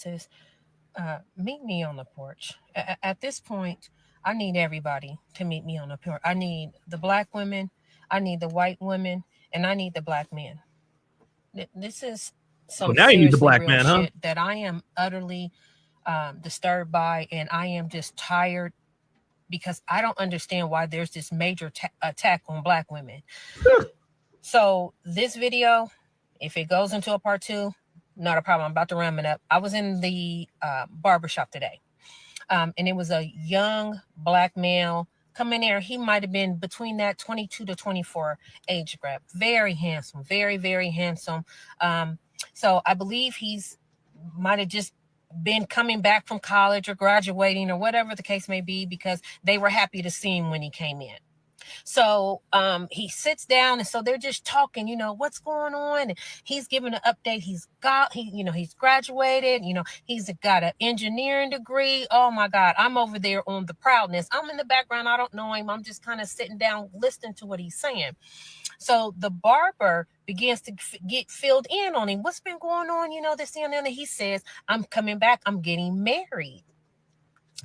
sis, meet me on the porch. At this point, I need everybody to meet me on the porch. I need the black women, I need the white women, and I need the black men. This is Oh, some now you need the seriously black real man, huh? shit that I am utterly disturbed by, and I am just tired because I don't understand why there's this major attack on black women. So this video, if it goes into a part two, not a problem. I'm about to ram it up. I was in the barbershop today, and it was a young black male come in there. He might have been between that 22 to 24 age group. Very handsome, very, very handsome. So I believe he's might have just been coming back from college or graduating or whatever the case may be, because they were happy to see him when he came in. So he sits down, and so they're just talking, what's going on. And he's giving an update. He's graduated, he's got an engineering degree. Oh my God, I'm over there on the proudness. I'm in the background. I don't know him. I'm just kind of sitting down, listening to what he's saying. So the barber begins to get filled in on him. What's been going on? This and that. And he says, I'm coming back. I'm getting married.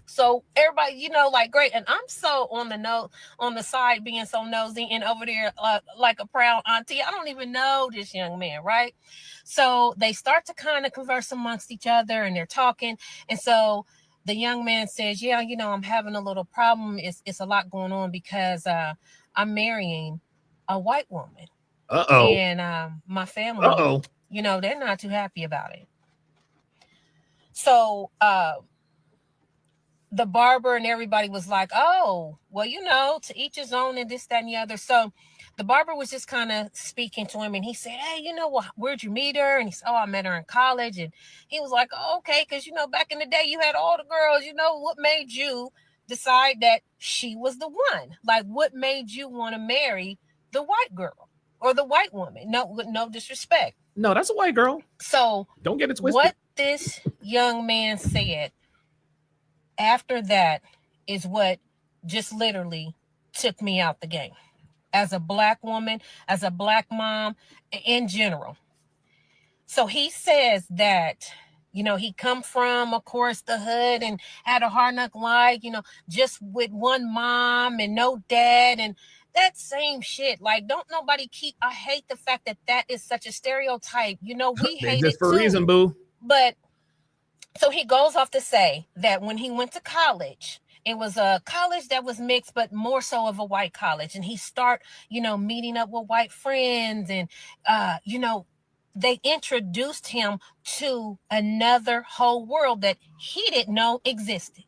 So everybody, like, great. And I'm so on the side, being so nosy and over there like a proud auntie. I don't even know this young man, right? So they start to kind of converse amongst each other, and they're talking. And so the young man says, yeah, I'm having a little problem. It's a lot going on because I'm marrying a white woman. Uh-oh. And my family, they're not too happy about it. So the barber and everybody was like, oh, well, to each his own, and this, that, and the other. So the barber was just kind of speaking to him, and he said, hey, where'd you meet her? And he said, oh, I met her in college. And he was like, oh, okay, because, back in the day, you had all the girls. What made you decide that she was the one? Like, what made you want to marry the white girl or the white woman? No disrespect. No, that's a white girl. So don't get it twisted. What this young man said after that is what just literally took me out the game as a black woman, as a black mom, in general. So he says that, he come from, of course, the hood and had a hard knock life, just with one mom and no dad, and that same shit. Like, don't nobody I hate the fact that is such a stereotype. We hate it for too. A reason, boo. But so he goes off to say that when he went to college, it was a college that was mixed, but more so of a white college. And he start, meeting up with white friends, and, they introduced him to another whole world that he didn't know existed,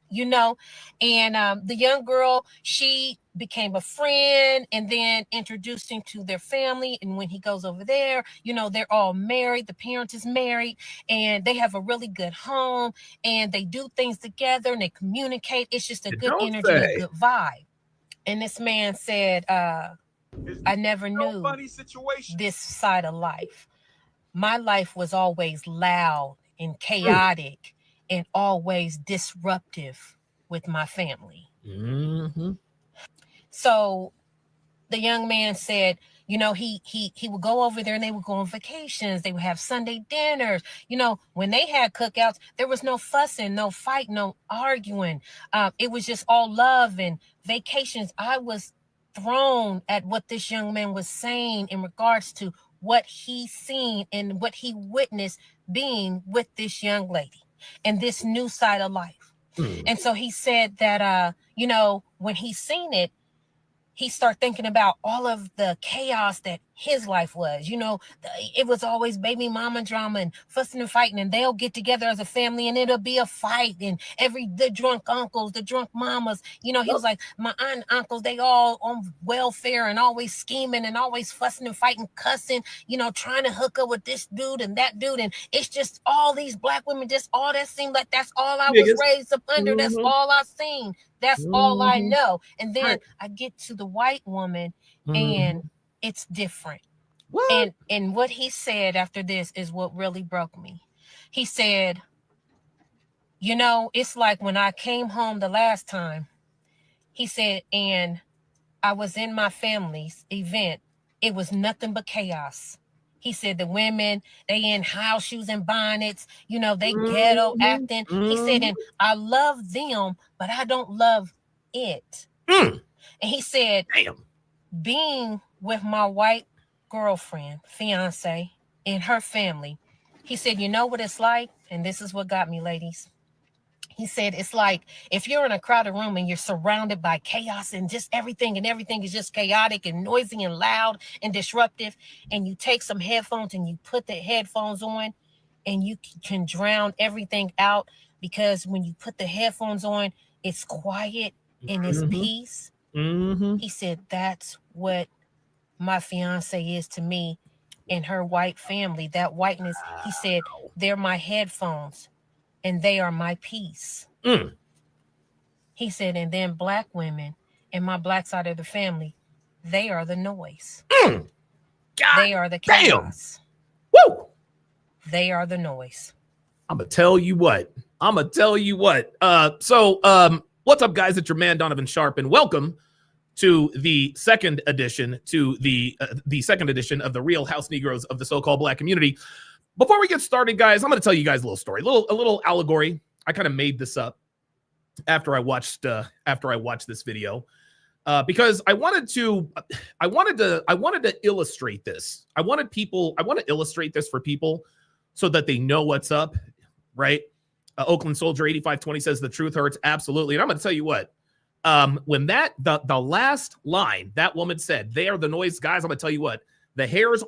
and the young girl, she became a friend and then introduced him to their family. And when he goes over there, they're all married. The parents is married, and they have a really good home, and they do things together, and they communicate. It's just a good energy, a good vibe. And this man said, I never knew this side of life. My life was always loud and chaotic and always disruptive with my family. Mm-hmm. So the young man said, he would go over there, and they would go on vacations. They would have Sunday dinners. When they had cookouts, there was no fussing, no fight, no arguing. It was just all love and vacations. I was thrown at what this young man was saying in regards to what he seen and what he witnessed being with this young lady and this new side of life. And so he said that, when he seen it, he started thinking about all of the chaos that his life was. It was always baby mama drama and fussing and fighting, and they'll get together as a family and it'll be a fight, and the drunk uncles, the drunk mamas, he was like, my aunt and uncles, they all on welfare and always scheming and always fussing and fighting, cussing, trying to hook up with this dude and that dude. And it's just all these black women, just all that seemed like that's all I was raised up under. That's all I seen. That's all I know. And then I get to the white woman, and it's different. What? And what he said after this is what really broke me. He said, it's like when I came home the last time, he said, and I was in my family's event. It was nothing but chaos. He said the women, they in house shoes and bonnets, you know, they ghetto acting. He said, and I love them, but I don't love it. And he said, Damn. Being with my white girlfriend, fiance, and her family, he said, you know what it's like? And this is what got me, ladies. He said, it's like if you're in a crowded room and you're surrounded by chaos and just everything, and everything is just chaotic and noisy and loud and disruptive, and you take some headphones and you put the headphones on and you can drown everything out, because when you put the headphones on, it's quiet and it's peace. He said, that's what my fiance is to me and her white family. That whiteness, he said, they're my headphones and they are my peace. He said, and then black women and my black side of the family, they are the noise. They are the chaos. Woo! They are the noise. I'm gonna tell you what. What's up, guys? It's your man Donovan Sharp, and welcome to the second edition of the Real House Negroes of the so-called Black community. Before we get started, guys, I'm going to tell you guys a little story, a little allegory. I kind of made this up after I watched this video because I wanted to illustrate this. I want to illustrate this for people so that they know what's up, right? Oakland Soldier 8520 says the truth hurts. Absolutely. And I'm going to tell you what, when the last line that woman said, they are the noise, guys, I'm going to tell you what, the hairs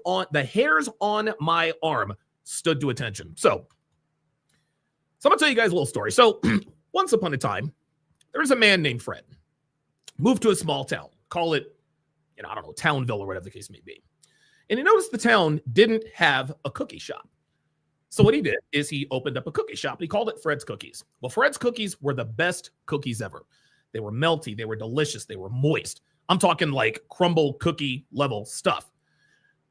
on my arm stood to attention. So I'm going to tell you guys a little story. So once upon a time, there was a man named Fred, moved to a small town, call it, I don't know, Townville or whatever the case may be. And he noticed the town didn't have a cookie shop. So what he did is he opened up a cookie shop. He called it Fred's Cookies. Well, Fred's Cookies were the best cookies ever. They were melty. They were delicious. They were moist. I'm talking like crumble cookie level stuff.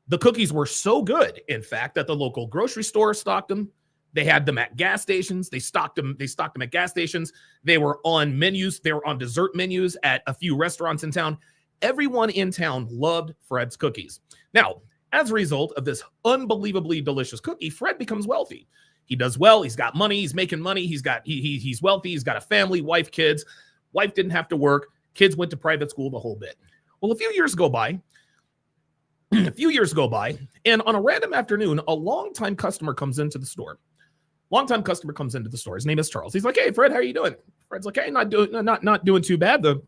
The cookies were so good, in fact, that the local grocery store stocked them. They had them at gas stations. They stocked them at gas stations. They were on menus. They were on dessert menus at a few restaurants in town. Everyone in town loved Fred's Cookies. Now, as a result of this unbelievably delicious cookie, Fred becomes wealthy. He does well. He's got money. He's making money. He's wealthy. He's got a family, wife, kids. Wife didn't have to work. Kids went to private school, the whole bit. Well, a few years go by, and on a random afternoon, a longtime customer comes into the store. His name is Charles. He's like, "Hey, Fred, how are you doing?" Fred's like, "Hey, not doing too bad. The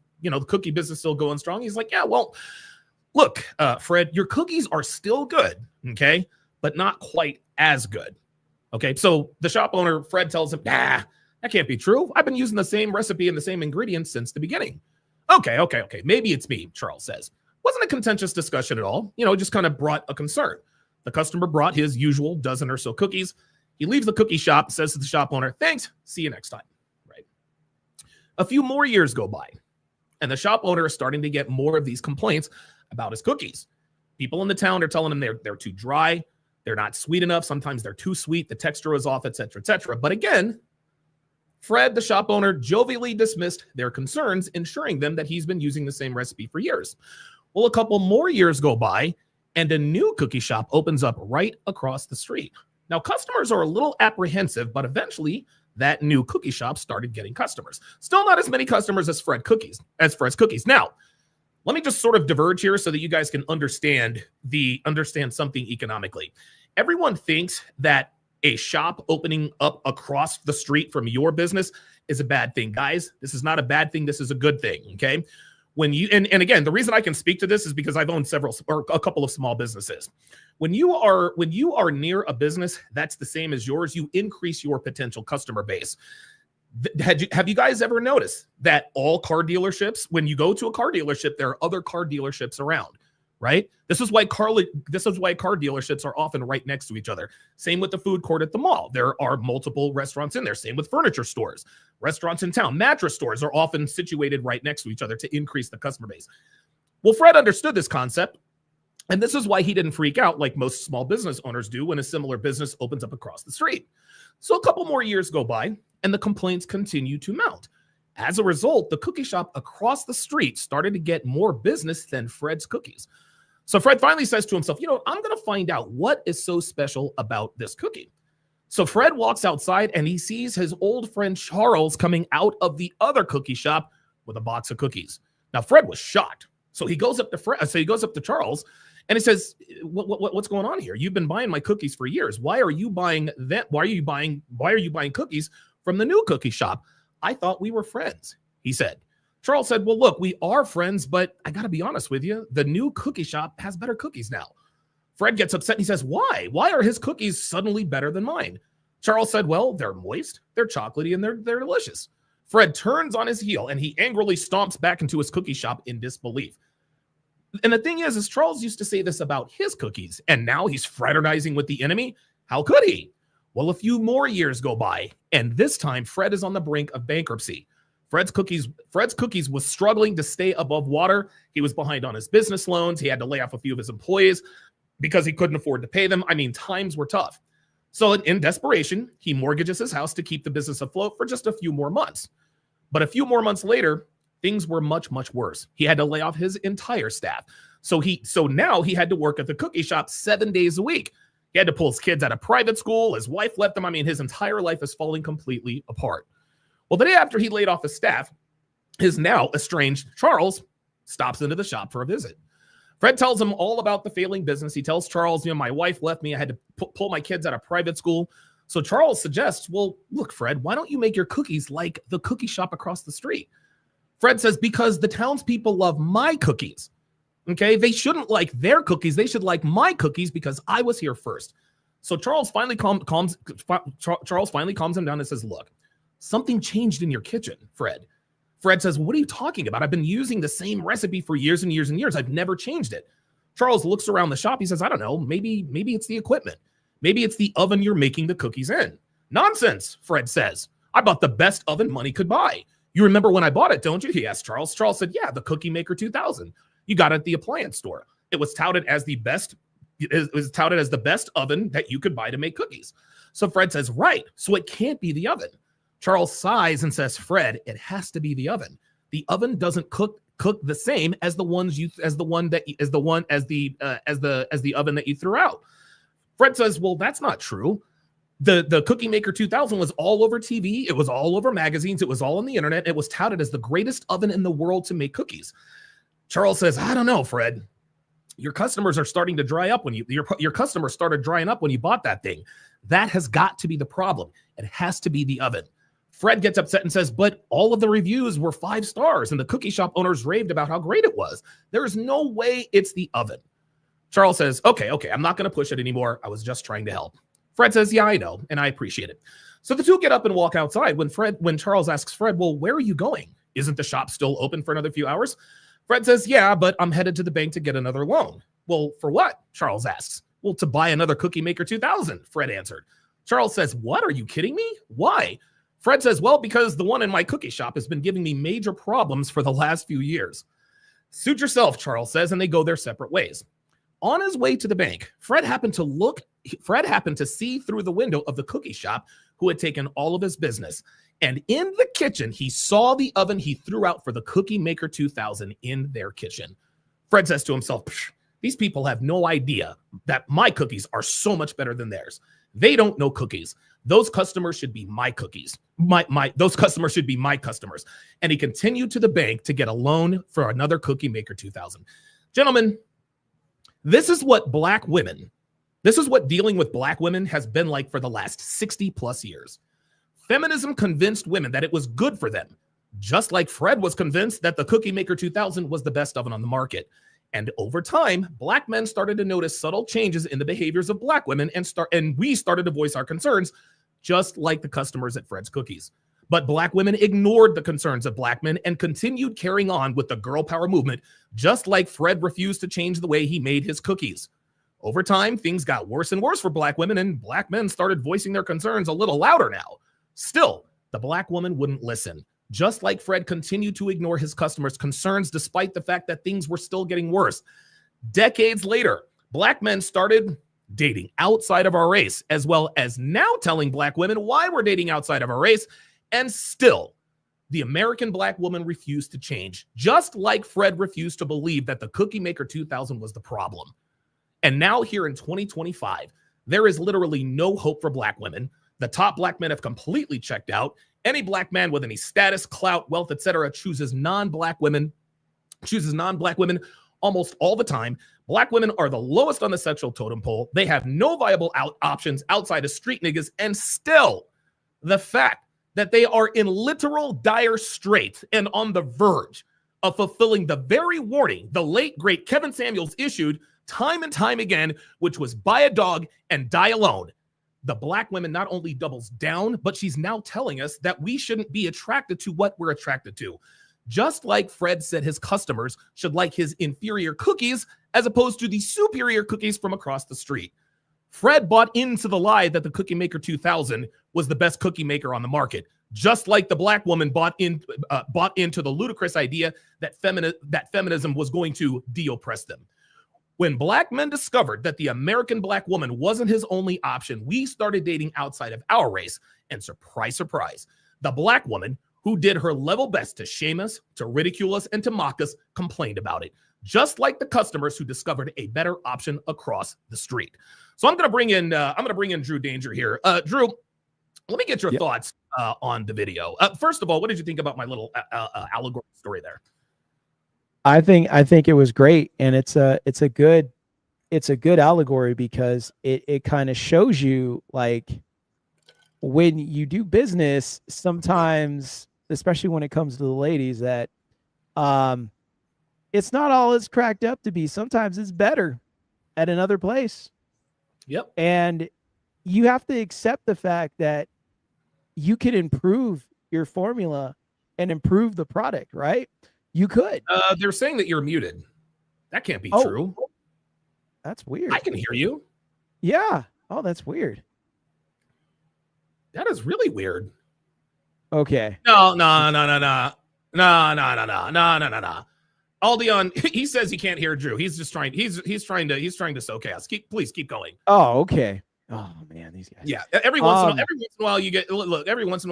cookie business still going strong." He's like, "Yeah, well, look, Fred, your cookies are still good, okay, but not quite as good." Okay, so the shop owner, Fred, tells him, "Nah, that can't be true. I've been using the same recipe and the same ingredients since the beginning." Okay. Maybe it's me, Charles says. Wasn't a contentious discussion at all. Just kind of brought a concern. The customer brought his usual dozen or so cookies. He leaves the cookie shop, says to the shop owner, "Thanks, see you next time." Right. A few more years go by, and the shop owner is starting to get more of these complaints about his cookies. People in the town are telling him they're too dry, they're not sweet enough, sometimes they're too sweet, the texture is off, etc., etc. But again, Fred, the shop owner, jovially dismissed their concerns, ensuring them that he's been using the same recipe for years. Well, a couple more years go by, and a new cookie shop opens up right across the street. Now, customers are a little apprehensive, but eventually that new cookie shop started getting customers. Still not as many customers as Fred's Cookies. Now, let me just sort of diverge here so that you guys can understand something economically. Everyone thinks that a shop opening up across the street from your business is a bad thing. Guys, this is not a bad thing. This is a good thing, okay? When you and again, the reason I can speak to this is because I've owned a couple of small businesses. When you are near a business that's the same as yours, you increase your potential customer base. Have you guys ever noticed that all car dealerships, when you go to a car dealership, there are other car dealerships around, right? This is why car dealerships are often right next to each other. Same with the food court at the mall. There are multiple restaurants in there. Same with furniture stores. Restaurants in town, mattress stores are often situated right next to each other to increase the customer base. Well, Fred understood this concept, and this is why he didn't freak out like most small business owners do when a similar business opens up across the street. So a couple more years go by, and the complaints continue to mount. As a result, the cookie shop across the street started to get more business than Fred's Cookies. So Fred finally says to himself, I'm going to find out what is so special about this cookie. So Fred walks outside and he sees his old friend Charles coming out of the other cookie shop with a box of cookies. Now Fred was shocked. So he goes up to Charles and he says, what's going on here? You've been buying my cookies for years. Why are you buying that? Why are you buying cookies from the new cookie shop? I thought we were friends, he said. Charles said, well, look, we are friends, but I got to be honest with you. The new cookie shop has better cookies now. Fred gets upset and he says, why? Why are his cookies suddenly better than mine? Charles said, well, they're moist, they're chocolatey, and they're delicious. Fred turns on his heel and he angrily stomps back into his cookie shop in disbelief. And the thing is Charles used to say this about his cookies, and now he's fraternizing with the enemy. How could he? Well, a few more years go by, and this time Fred is on the brink of bankruptcy. Fred's Cookies was struggling to stay above water. He was behind on his business loans. He had to lay off a few of his employees because he couldn't afford to pay them. I mean, times were tough. So in desperation, he mortgages his house to keep the business afloat for just a few more months. But a few more months later, things were much, much worse. He had to lay off his entire staff. So now he had to work at the cookie shop 7 days a week. He had to pull his kids out of private school. His wife left him. I mean, his entire life is falling completely apart. Well, the day after he laid off his staff, his now estranged Charles stops into the shop for a visit. Fred tells him all about the failing business. He tells Charles, my wife left me. I had to pull my kids out of private school. So Charles suggests, well, look, Fred, why don't you make your cookies like the cookie shop across the street? Fred says, because the townspeople love my cookies. Okay, they shouldn't like their cookies. They should like my cookies because I was here first. So Charles finally calms him down and says, look, something changed in your kitchen, Fred. Fred says, what are you talking about? I've been using the same recipe for years and years and years. I've never changed it. Charles looks around the shop. He says, I don't know. Maybe it's the equipment. Maybe it's the oven you're making the cookies in. Nonsense, Fred says. I bought the best oven money could buy. You remember when I bought it, don't you? He asked Charles. Charles said, yeah, the Cookie Maker 2000. You got it at the appliance store. It was touted as the best. It was touted as the best oven that you could buy to make cookies. So Fred says, right. So it can't be the oven. Charles sighs and says, Fred, it has to be the oven. The oven doesn't cook the same as the oven that you threw out. Fred says, well, that's not true. The Cookie Maker 2000 was all over TV. It was all over magazines. It was all on the internet. It was touted as the greatest oven in the world to make cookies. Charles says, I don't know, Fred. Your customers are starting to dry up your customers started drying up when you bought that thing. That has got to be the problem. It has to be the oven. Fred gets upset and says, but all of the reviews were 5 stars and the cookie shop owners raved about how great it was. There is no way it's the oven. Charles says, okay, I'm not going to push it anymore. I was just trying to help. Fred says, yeah, I know, and I appreciate it. So the two get up and walk outside. When Charles asks Fred, well, where are you going? Isn't the shop still open for another few hours? Fred says, yeah, but I'm headed to the bank to get another loan. Well, for what? Charles asks. Well, to buy another Cookie Maker 2000, Fred answered. Charles says, what? Are you kidding me? Why? Fred says, well, because the one in my cookie shop has been giving me major problems for the last few years. Suit yourself, Charles says, and they go their separate ways. On his way to the bank, Fred happened to see through the window of the cookie shop who had taken all of his business. And in the kitchen, he saw the oven he threw out for the Cookie Maker 2000 in their kitchen. Fred says to himself, these people have no idea that my cookies are so much better than theirs. They don't know cookies. Those customers should be my cookies. Those customers should be my customers. And he continued to the bank to get a loan for another Cookie Maker 2000. Gentlemen, this is what dealing with black women has been like for the last 60 plus years. Feminism convinced women that it was good for them, just like Fred was convinced that the Cookie Maker 2000 was the best oven on the market. And over time, black men started to notice subtle changes in the behaviors of black women and we started to voice our concerns, just like the customers at Fred's Cookies. But black women ignored the concerns of black men and continued carrying on with the girl power movement, just like Fred refused to change the way he made his cookies. Over time, things got worse and worse for black women, and black men started voicing their concerns a little louder now. Still, the black woman wouldn't listen, just like Fred continued to ignore his customers' concerns despite the fact that things were still getting worse. Decades later, black men started dating outside of our race, as well as now telling black women why we're dating outside of our race. And still, The American black woman refused to change, just like Fred refused to believe that the Cookie Maker 2000 was the problem. And now here in 2025, there is literally no hope for black women. The top black men have completely checked out. Any black man with any status, clout, wealth, etc., chooses non-black women almost all the time. Black women are the lowest on the sexual totem pole. They have no viable options outside of street niggas. And still, the fact that they are in literal dire straits and on the verge of fulfilling the very warning the late, great Kevin Samuels issued time and time again, which was buy a dog and die alone. The black woman not only doubles down, but she's now telling us that we shouldn't be attracted to what we're attracted to. Just like Fred said his customers should like his inferior cookies as opposed to the superior cookies from across the street. Fred bought into the lie that the Cookie Maker 2000 was the best cookie maker on the market, just like the black woman bought into the ludicrous idea that feminism was going to de-oppress them. When black men discovered that the American black woman wasn't his only option, we started dating outside of our race. And surprise, surprise, the black woman who did her level best to shame us, to ridicule us, and to mock us complained about it, just like the customers who discovered a better option across the street. So I'm going to bring in Drew Danger here. Drew, let me get your thoughts on the video. First of all, what did you think about my little allegory story there? I think it was great, and it's a good allegory because it kind of shows you, like, when you do business, sometimes, especially when it comes to the ladies, that it's not all it's cracked up to be. Sometimes it's better at another place. Yep. And you have to accept the fact that you can improve your formula and improve the product, right? You could. They're saying that you're muted. That can't be true. That's weird. I can hear you. Yeah. Oh, that's weird. That is really weird. Okay. No. Aldion, he says he can't hear Drew. He's just trying. He's trying to sow chaos. Please keep going. Oh, okay. Oh man, these guys. Yeah. Every once in a while you get every once in a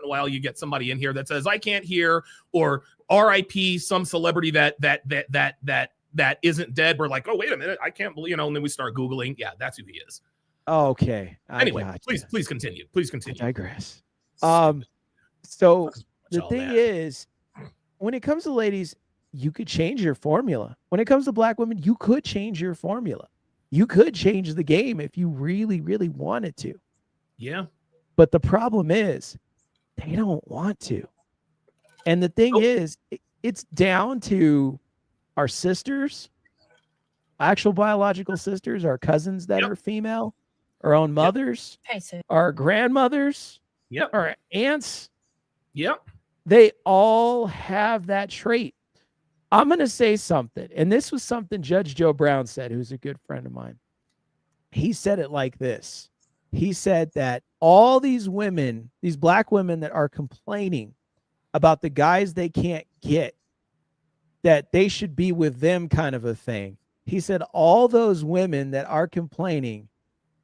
while you get somebody in here that says I can't hear, or RIP some celebrity that isn't dead. We're like, oh wait a minute, I can't believe, and then we start Googling. Yeah, that's who he is. Oh, okay. Anyway, please continue. I digress. So the thing is, when it comes to ladies, you could change your formula. When it comes to black women, you could change your formula. You could change the game if you really, really wanted to. Yeah. But the problem is they don't want to. And the thing is, it's down to our sisters, actual biological sisters, our cousins that are female, our own mothers, our grandmothers, our aunts. Yep. They all have that trait. I'm going to say something, and this was something Judge Joe Brown said, who's a good friend of mine. He said it like this. He said that all these women, these black women that are complaining about the guys they can't get, that they should be with them kind of a thing. He said all those women that are complaining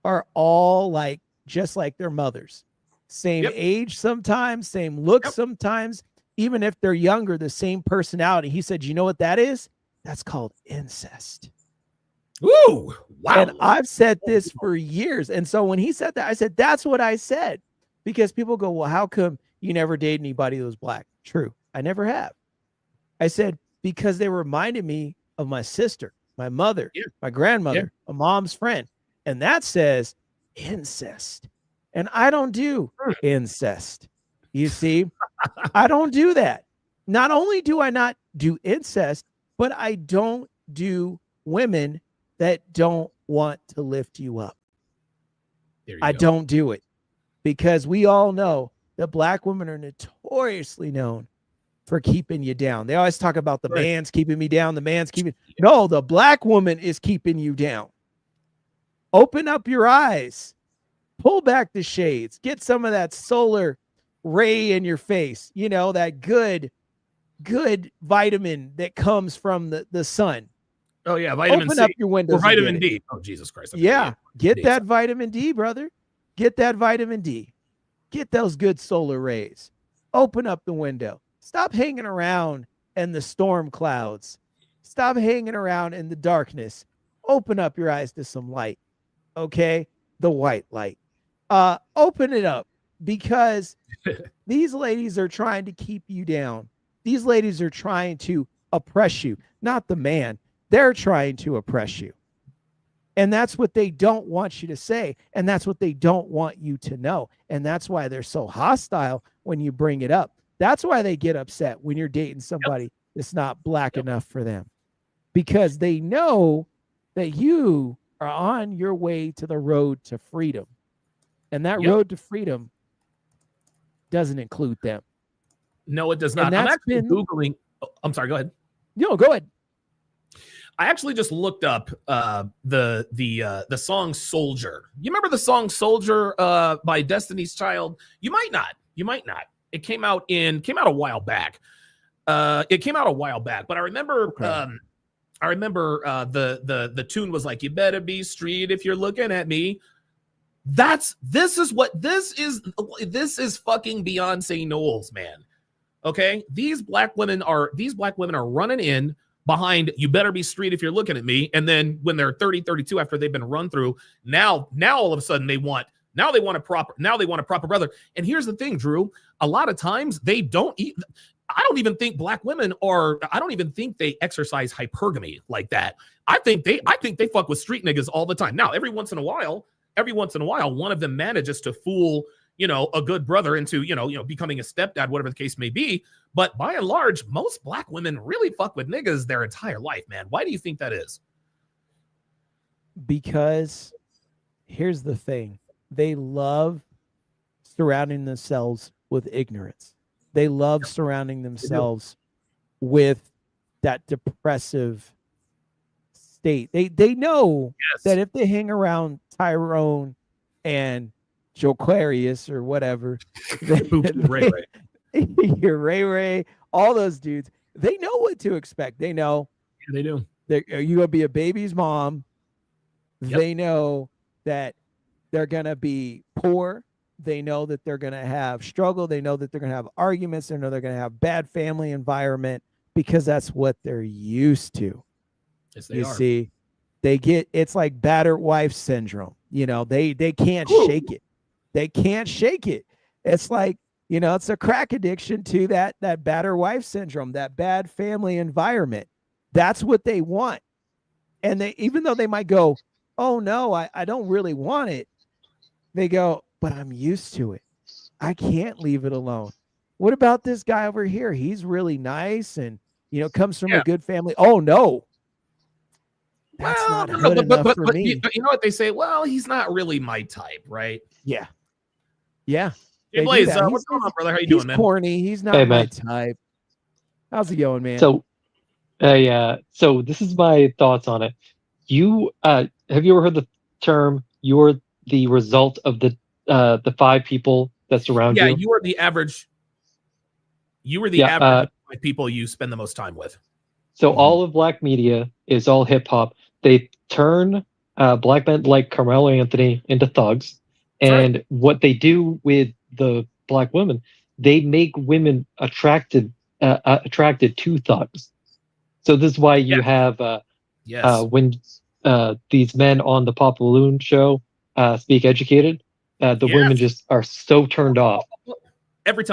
are all like, just like their mothers. Same age sometimes, same look sometimes. Even if they're younger, the same personality. He said, you know what that is? That's called incest. Ooh, wow. And I've said this for years. And so when he said that, I said, that's what I said. Because people go, well, how come you never dated anybody that was black? True. I never have. I said, because they reminded me of my sister, my mother, my grandmother, a mom's friend. And that says incest. And I don't do incest. You see, I don't do that. Not only do I not do incest, but I don't do women that don't want to lift you up. I don't do it, because we all know that black women are notoriously known for keeping you down. They always talk about the man's keeping me down. The man's keeping. No, the black woman is keeping you down. Open up your eyes, pull back the shades, get some of that solar ray in your face, that good vitamin that comes from the sun. Oh yeah, vitamin Open C. up your windows. Or vitamin D. Oh Jesus Christ. Yeah, get that vitamin D, brother. Get that vitamin D. Get those good solar rays. Open up the window. Stop hanging around in the storm clouds. Stop hanging around in the darkness. Open up your eyes to some light. Okay? The white light. Open it up, because these ladies are trying to keep you down. These ladies are trying to oppress you, not the man. They're trying to oppress you. And that's what they don't want you to say. And that's what they don't want you to know. And that's why they're so hostile when you bring it up. That's why they get upset when you're dating somebody that's not black enough for them, because they know that you are on your way to the road to freedom. And that road to freedom doesn't include them. No, it does not. I'm actually Googling. Oh, I'm sorry. Go ahead. No, go ahead. I actually just looked up the song "Soldier." You remember the song "Soldier" by Destiny's Child? You might not. You might not. It came out a while back. It came out a while back, but I remember. Okay. I remember the tune was like, "You better be street if you're looking at me." This is fucking Beyonce Knowles, man. Okay, these black women are running in behind "You better be street if you're looking at me," and then when they're 30, 32, after they've been run through, now all of a sudden they want a proper brother. And here's the thing, Drew, a lot of times I don't even think black women I don't even think they exercise hypergamy like that. I think they fuck with street niggas all the time. Now, every once in a while, one of them manages to fool, a good brother into, becoming a stepdad, whatever the case may be. But by and large, most black women really fuck with niggas their entire life, man. Why do you think that is? Because here's the thing. They love surrounding themselves with ignorance. They love surrounding themselves with that depressive state. They know that if they hang around Tyrone and Joquarius or whatever, your Ray, all those dudes, they know what to expect. They know. Yeah, they do. You're going to be a baby's mom. Yep. They know that they're going to be poor. They know that they're going to have struggle. They know that they're going to have arguments. They know they're going to have bad family environment, because that's what they're used to. Yes, they are. See, it's like battered wife syndrome. They can't shake it. They can't shake it. It's like, it's a crack addiction to that battered wife syndrome, that bad family environment. That's what they want. And even though they might go, "Oh no, I don't really want it," they go, "But I'm used to it. I can't leave it alone. What about this guy over here? He's really nice and, comes from a good family. Oh no. That's not good enough for me." You know what they say? Well, he's not really my type, right? Yeah. Yeah. Hey, Blaze, what's going on, brother? How you doing, man? He's corny. He's not my type. How's it going, man? So this is my thoughts on it. Have you ever heard the term "you're the result of the 5 people that surround you"? Yeah, you are the average. You were the average of people you spend the most time with. So all of black media is all hip hop. They turn black men like Carmelo Anthony into thugs, and what they do with the black women, they make women attracted to thugs. So this is why you have when these men on the Pop Balloon show speak educated, the women just are so turned off. Every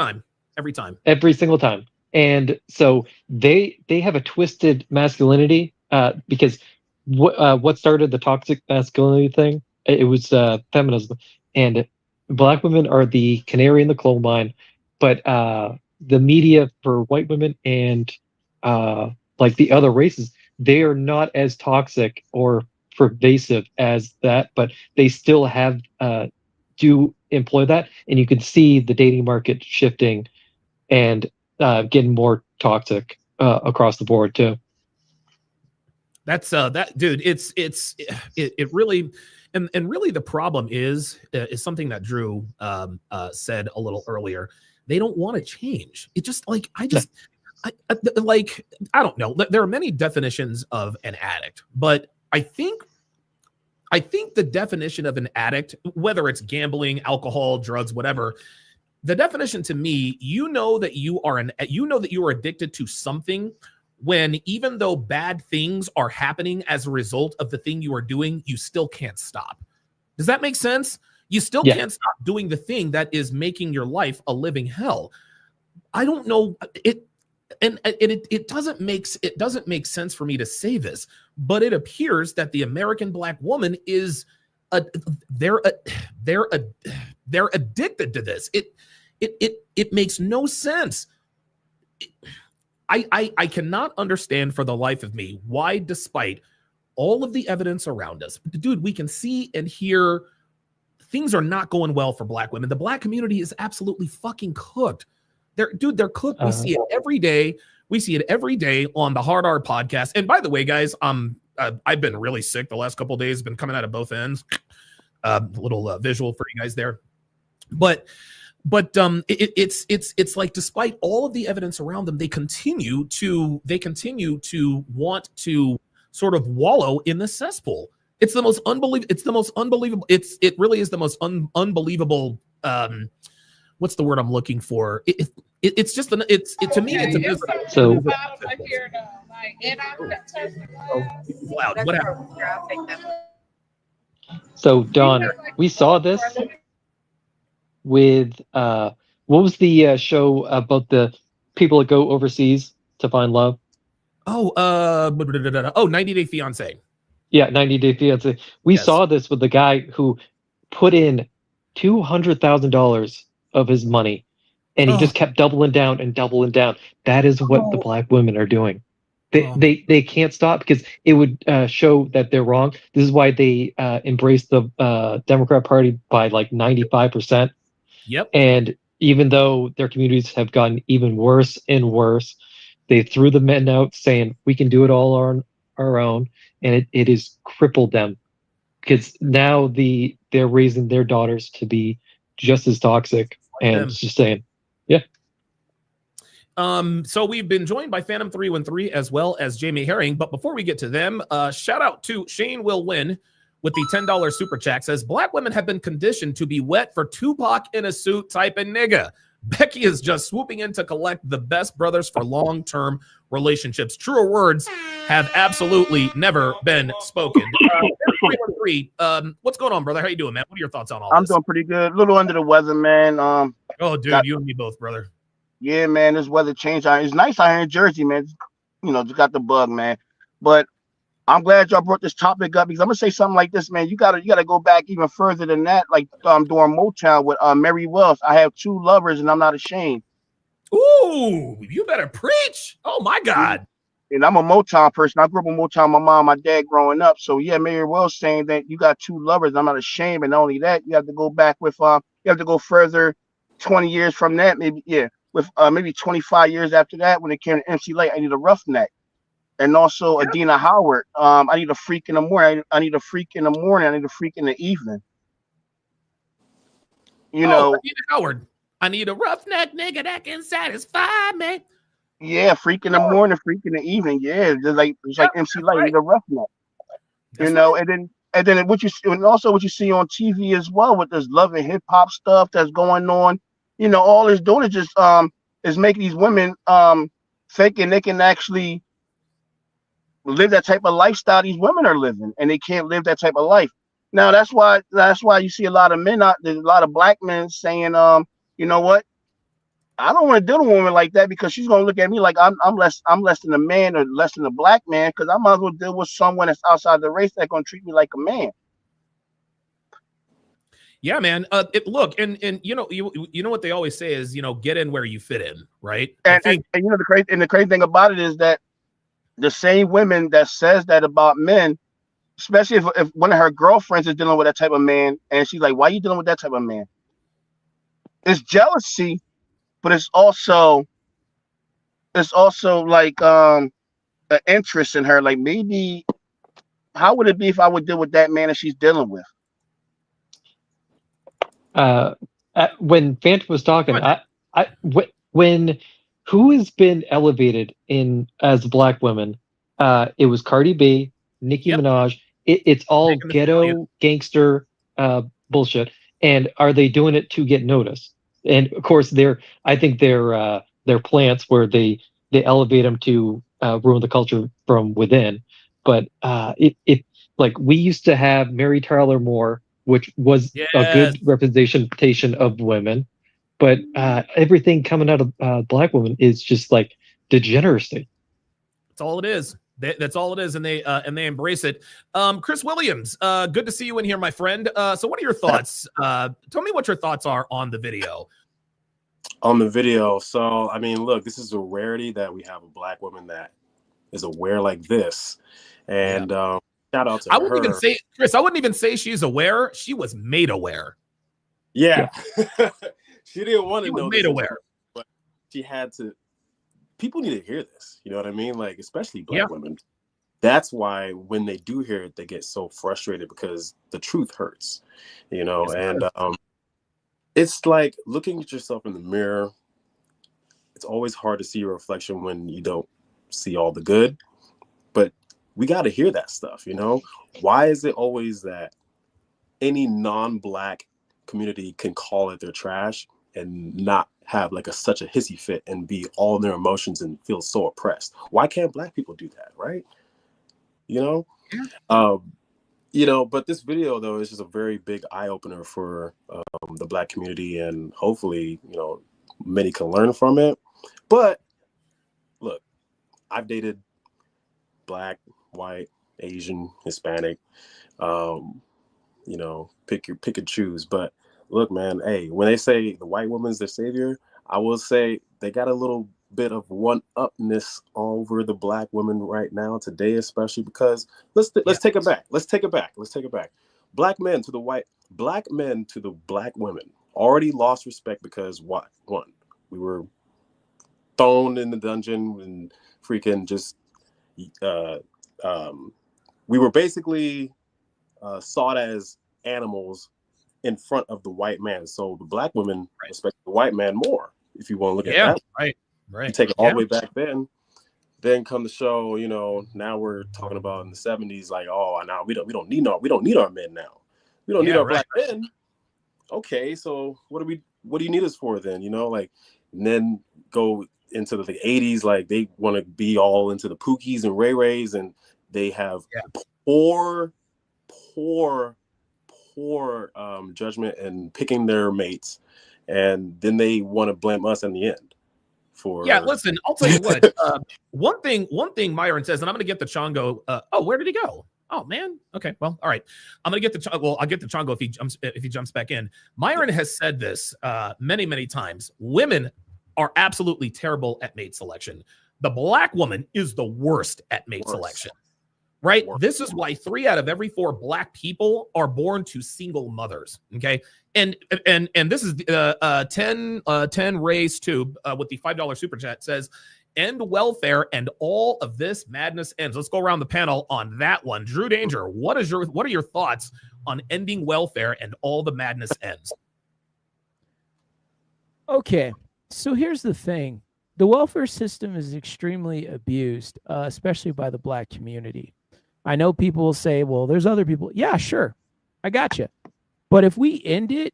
single time. And so they have a twisted masculinity because what started the toxic masculinity thing? It was feminism, and black women are the canary in the coal mine, but the media for white women and like the other races, they are not as toxic or pervasive as that, but they still have do employ that, and you can see the dating market shifting and getting more toxic across the board too. That's that dude. It really, and really the problem is something that Drew said a little earlier. They don't want to change. It just like I don't know. There are many definitions of an addict, but I think the definition of an addict, whether it's gambling, alcohol, drugs, whatever, The definition to me, you know that you are addicted to something when, even though bad things are happening as a result of the thing you are doing, you still can't stop. Does that make sense? You still can't stop doing the thing that is making your life a living hell. I don't know it. And it doesn't make sense for me to say this, but it appears that the American black woman is they're addicted to this. It makes no sense. I cannot understand for the life of me why, despite all of the evidence around us, dude, we can see and hear things are not going well for black women. The black community is absolutely fucking cooked. They're cooked. We see it every day. We see it every day on the Hard R podcast. And by the way, guys, I've been really sick the last couple of days. Been coming out of both ends. Little visual for you guys there, but it's like, despite all of the evidence around them, they continue to want to sort of wallow in the cesspool. It's the most unbelievable. It really is the most unbelievable. What's the word I'm looking for? It's just to me it's a business. So loud. What happened? So Don, we saw this with what was the show about the people that go overseas to find love? 90 Day Fiance. Yeah, 90 Day Fiance. We saw this with the guy who put in $200,000 of his money, and he just kept doubling down and doubling down. That is what the black women are doing. They can't stop, because it would show that they're wrong. This is why they embraced the Democrat Party by like 95%. Yep. And even though their communities have gotten even worse and worse, they threw the men out, saying we can do it all on our own, and it has crippled them, because now they're raising their daughters to be just as toxic. And it's just saying, yeah. So we've been joined by Phantom 313 as well as Jamie Herring. But before we get to them, shout out to Shane Will Win with the $10 super chat. Says black women have been conditioned to be wet for Tupac in a suit type of nigga. Becky is just swooping in to collect the best brothers for long-term relationships. Truer words have absolutely never been spoken. 313, what's going on, brother? How you doing, man? What are your thoughts on all this? I'm doing pretty good. A little under the weather, man. Oh, dude, you and me both, brother. Yeah, man, this weather changed. It's nice out here in Jersey, man. You know, just got the bug, man. But I'm glad y'all brought this topic up, because I'm gonna say something like this, man. You gotta go back even further than that. Like during Motown with Mary Wells, I have 2 lovers and I'm not ashamed. Ooh, you better preach. Oh my God. And I'm a Motown person. I grew up with Motown, my mom, my dad growing up. So yeah, Mary Wells saying that you got 2 lovers, I'm not ashamed. And not only that, you have to go back with you have to go further 20 years from that, maybe, yeah, with maybe 25 years after that, when it came to MC Lyte, I Need a Roughneck. And also Adina Howard, I need a freak in the morning. I need a freak in the morning. I need a freak in the evening. You know, Adina Howard, I need a roughneck nigga that can satisfy me. Yeah, freak in the morning, freak in the evening. Yeah, it's like MC Lyte, need a roughneck. You know, and then what you see on TV as well, with this love and hip hop stuff that's going on. You know, all it's doing is just is making these women thinking they can actually live that type of lifestyle these women are living, and they can't live that type of life. Now that's why you see a lot of men there's a lot of black men saying, you know what, I don't want to deal with a woman like that, because she's gonna look at me like I'm less than a man, or less than a black man, because I might as well deal with someone that's outside the race that's gonna treat me like a man. Yeah, man. Look, and you know what they always say is, get in where you fit in, right? And you know the crazy thing about it is that the same women that says that about men, especially if one of her girlfriends is dealing with that type of man, and she's like, why are you dealing with that type of man? It's jealousy, but it's also like an interest in her. Like, maybe, how would it be if I would deal with that man that she's dealing with? When Phantom was talking, when who has been elevated as black women? It was Cardi B, Nicki Minaj. It's all ghetto gangster bullshit. And are they doing it to get noticed? And of course, I think they're plants where they elevate them to ruin the culture from within. But it like we used to have Mary Tyler Moore, which was a Yes. good representation of women, but everything coming out of black women is just like degeneracy. That's all it is. That's all it is, and they embrace it. Chris Williams, good to see you in here, my friend. So, what are your thoughts? Tell me what your thoughts are on the video. On the video, so I mean, look, this is a rarity that we have a black woman that is aware like this, and shout out to I her. wouldn't even say, Chris. I wouldn't even say she's aware. She was made aware. Yeah, she didn't want to She was know. made this, aware. but she had to. People need to hear this. You know what I mean? Like, especially black women. That's why when they do hear it, they get so frustrated because the truth hurts. You know, Yes, and it's like looking at yourself in the mirror. It's always hard to see your reflection when you don't see all the good, but we got to hear that stuff. You know, why is it always that any non-black community can call it their trash and not have like such a hissy fit and be all in their emotions and feel so oppressed? Why can't black people do that? Right. You know, but this video though is just a very big eye opener for the black community, and hopefully, you know, many can learn from it. But look, I've dated black, white, Asian, Hispanic, you know, pick and choose. But look, man, hey, when they say the white woman's their savior, I will say they got a little bit of one-upness over the black women right now today, especially because let's take it back. Let's take it back. Black men to the black women already lost respect because what? One, we were thrown in the dungeon and freaking just we were basically sought as animals in front of the white man. So the black women respect the white man more, if you want to look at that. Right. You take it all the way back then come the show, you know, now we're talking about in the 70s, like, oh, now we don't need our men now. We don't need our black men. Okay, so what do you need us for then? You know, like, and then go into the 80s, like they want to be all into the Pookies and Ray Rays, and they have poor judgment and picking their mates, and then they want to blame us in the end. Listen, I'll tell you what. One thing Myron says, and I'm going to get the Chongo. Where did he go? Oh man. Okay. Well, all right. I'm going to get the. Well, I'll get the Chongo if he jumps back in. Myron has said this many times. Women are absolutely terrible at mate selection. The black woman is the worst at mate selection. Right. This is why 3 out of every 4 black people are born to single mothers. Okay. And this is 10 Rays Tube with the $5 super chat says, end welfare and all of this madness ends. Let's go around the panel on that one. Drew Danger, what are your thoughts on ending welfare and all the madness ends? Okay. So here's the thing. The welfare system is extremely abused, especially by the black community. I know people will say, well, there's other people. Yeah, sure. I got you. But if we end it,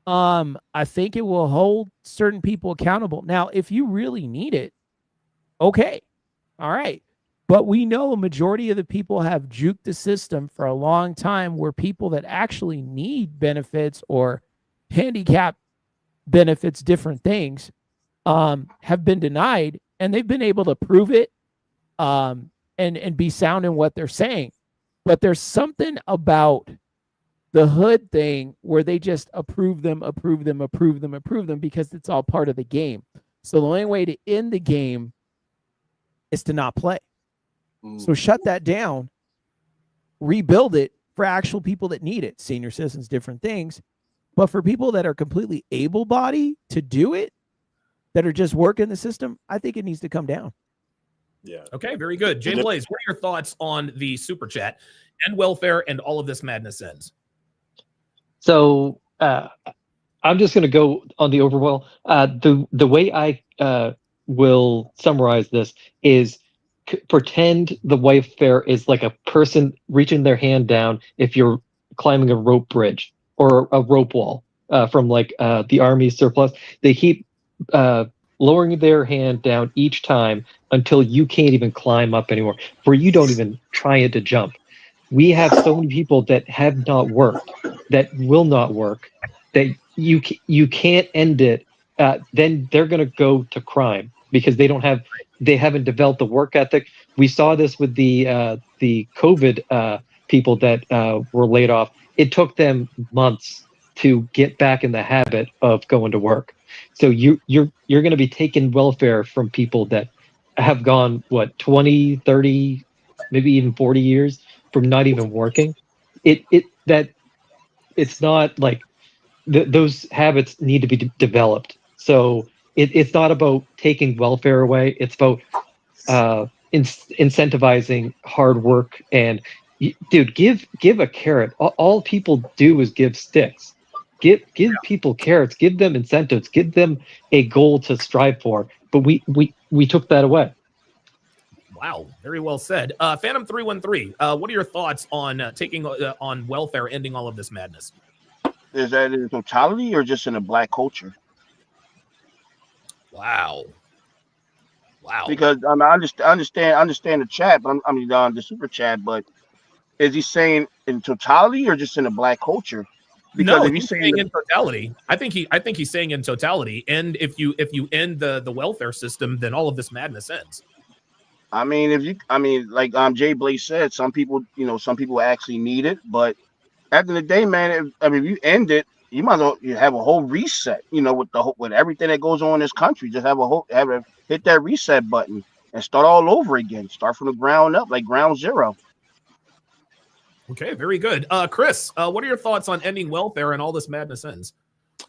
I think it will hold certain people accountable. Now, if you really need it, okay. All right. But we know a majority of the people have juked the system for a long time, where people that actually need benefits or handicap benefits, different things, have been denied, and they've been able to prove it and be sound in what they're saying. But there's something about the hood thing where they just approve them because it's all part of the game. So the only way to end the game is to not play. So shut that down, rebuild it for actual people that need it, senior citizens, different things. But for people that are completely able-bodied to do it, that are just working the system, I think it needs to come down. Yeah. Okay, very good. Jay Blaze, what are your thoughts on the super chat and welfare and all of this madness ends? So I'm just going to go on the overall. The way I will summarize this is pretend the welfare is like a person reaching their hand down if you're climbing a rope bridge or a rope wall. from like the Army surplus. They keep lowering their hand down each time until you can't even climb up anymore, where you don't even try to jump. We have so many people that have not worked, that will not work, that you can't end it. Then they're going to go to crime because they haven't developed the work ethic. We saw this with the COVID people that were laid off. It took them months to get back in the habit of going to work. So you're going to be taking welfare from people that have gone 20, 30, maybe even 40 years from not even working. It's not like those habits need to be developed. So it's not about taking welfare away. It's about incentivizing hard work. And dude, give a carrot. All people do is give sticks. Give people carrots. Give them incentives. Give them a goal to strive for. But we took that away. Wow, very well said. Phantom 313. What are your thoughts on taking on welfare, ending all of this madness? Is that in totality or just in a black culture? Wow. Because I understand the chat, but the super chat. But is he saying in totality or just in a black culture? Because No, if he's saying in totality. I think he's saying in totality. And if you end the welfare system, then all of this madness ends. Like Jay Blaze said, some people actually need it, but at the end of the day, man, if you end it, you might as well have a whole reset. With everything that goes on in this country, just hit that reset button and start all over again. Start from the ground up, like ground zero. Okay, very good. Chris, what are your thoughts on ending welfare and all this madness ends?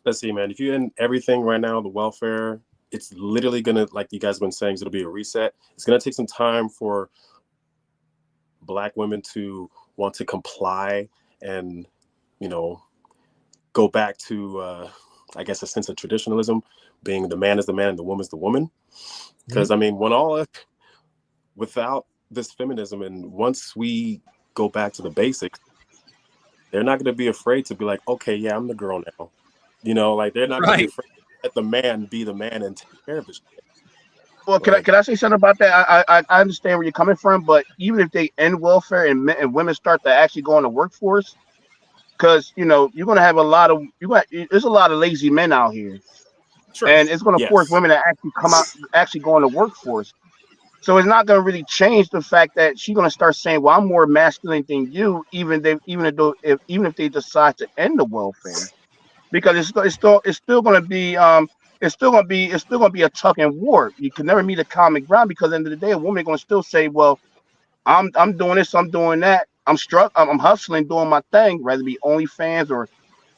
Let's see, man. If you end everything right now, the welfare, it's literally gonna, like you guys have been saying, it'll be a reset. It's gonna take some time for Black women to want to comply and go back to I guess a sense of traditionalism, being the man is the man and the woman's the woman. Because without this feminism, and once we go back to the basics, they're not going to be afraid to be like, okay, yeah, I'm the girl now. Like they're not going to be afraid to let the man be the man and take care of it. Well, can I say something about that? I understand where you're coming from, but even if they end welfare and women start to actually go in the workforce, because you're going to have there's a lot of lazy men out here, Sure. And it's going to force women to actually go in the workforce. So it's not going to really change the fact that she's going to start saying, "Well, I'm more masculine than you," even if they decide to end the welfare, because it's still going to be a tug and war. You can never meet a common ground, because at the end of the day, a woman is going to still say, "Well, I'm doing this, I'm doing that, I'm hustling, doing my thing," whether it be OnlyFans or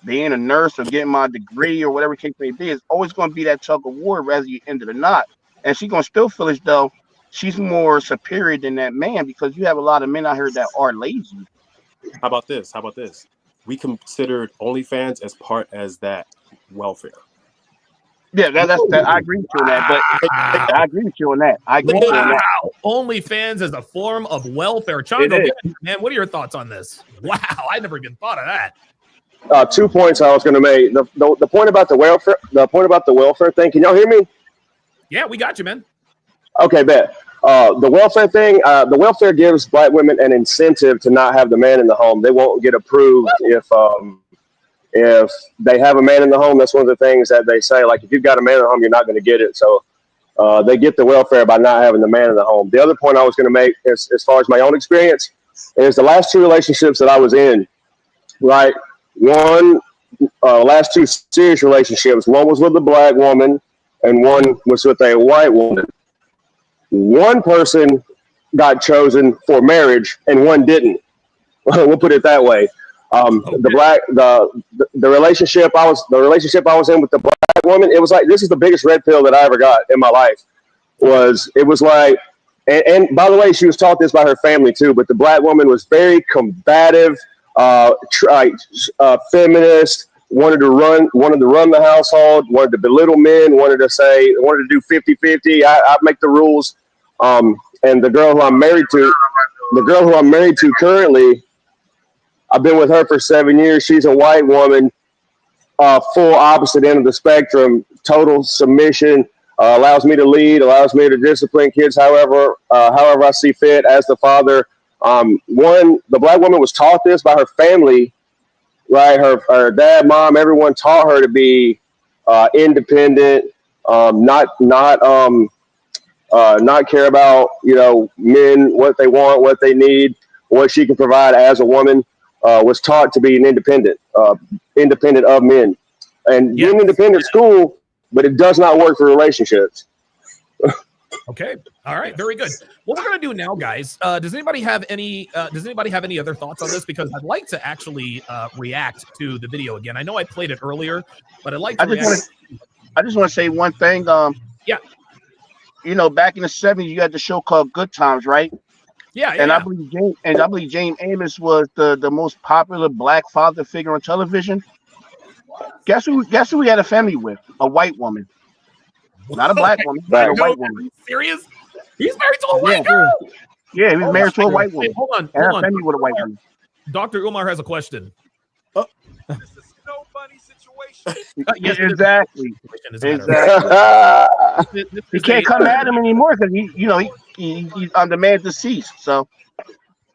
being a nurse or getting my degree or whatever case may be. It's always going to be that tug of war, whether you end it or not. And she's going to still feel as though she's more superior than that man, because you have a lot of men out here that are lazy. How about this? We considered OnlyFans as part as that welfare. Yeah, I agree with you on that. But I agree with you on that. OnlyFans is a form of welfare. Chongo, man, what are your thoughts on this? Wow, I never even thought of that. 2 points I was going to make. The point about the welfare thing. Can y'all hear me? Yeah, we got you, man. Okay, bet. The welfare thing. The welfare gives Black women an incentive to not have the man in the home. They won't get approved if they have a man in the home. That's one of the things that they say. Like, if you've got a man in the home, you're not going to get it. So they get the welfare by not having the man in the home. The other point I was going to make, as far as my own experience, is the last 2 relationships that I was in. Right. Last 2 serious relationships, one was with a Black woman and one was with a white woman. One person got chosen for marriage and one didn't. We'll put it that way. The relationship I was in with the Black woman, it was like, this is the biggest red pill that I ever got in my life. It was like, and by the way, she was taught this by her family too, but the Black woman was very combative, feminist, wanted to run the household, wanted to belittle men, wanted to do 50-50. I make the rules. And the girl who I'm married to currently, I've been with her for 7 years. She's a white woman. full opposite end of the spectrum. Total submission, allows me to lead, allows me to discipline kids however I see fit as the father. The black woman was taught this by her family, right? Her dad, mom, everyone taught her to be independent, not care about men, what they want, what they need, what she can provide as a woman. Was taught to be an independent of men, and being independent at school, but it does not work for relationships. Okay. All right. Very good. What we're gonna do now, guys? Does anybody have any other thoughts on this? Because I'd like to actually react to the video again. I know I played it earlier, but I'd like to react. I just want to say one thing. Yeah. Back in the 70s, you had the show called Good Times, right? Yeah. And I believe James Amos was the most popular black father figure on television. Guess who he had a family with? A white woman. Not a black woman, but a white woman. Are you serious? He's married to a white girl. Yeah, he was married to a white woman. Hey, hold on. And her family with a white woman. Dr. Umar has a question. It's a snow bunny situation. Yes, Exactly. He He can't come at him anymore because he's on demand deceased. So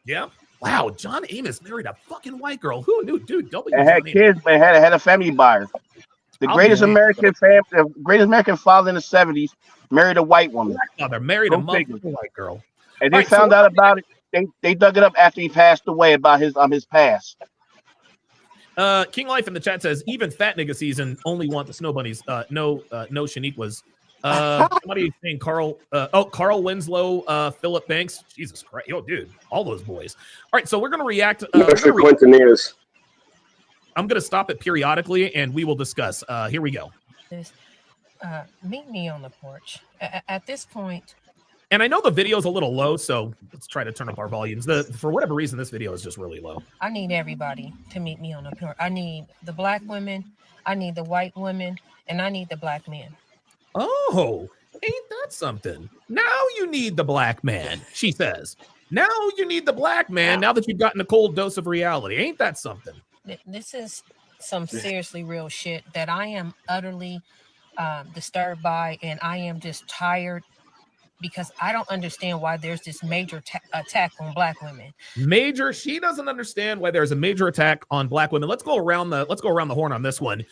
Yeah. Wow. John Amos married a fucking white girl. Who knew, dude? W. and had John kids, but had a family by her. The I'll greatest believe American father in the 70s married a white woman. Father married a Go figure. motherfucking white girl. And they All right, so found out about it. They dug it up after he passed away about his past. King Life in the chat says even fat nigga season only want the snow bunnies. No Shaniquas. Somebody saying Carl Winslow, Philip Banks. Jesus Christ. Yo, dude, all those boys. All right, so we're gonna react. Mr. Quintanillas. I'm gonna stop it periodically and we will discuss. Here we go. Meet me on the porch. At this point, And I know the video is a little low, so let's try to turn up our volumes. For whatever reason, this video is just really low. I need everybody to meet me on the porch. I need the black women, I need the white women, and I need the black men. Oh, ain't that something? Now you need the black man, she says. Now you need the black man now that you've gotten a cold dose of reality. Ain't that something? This is some seriously real shit that I am utterly disturbed by, and I am just tired because I don't understand why there's this major attack on black women. She doesn't understand why there's a major attack on black women. Let's go around the horn on this one.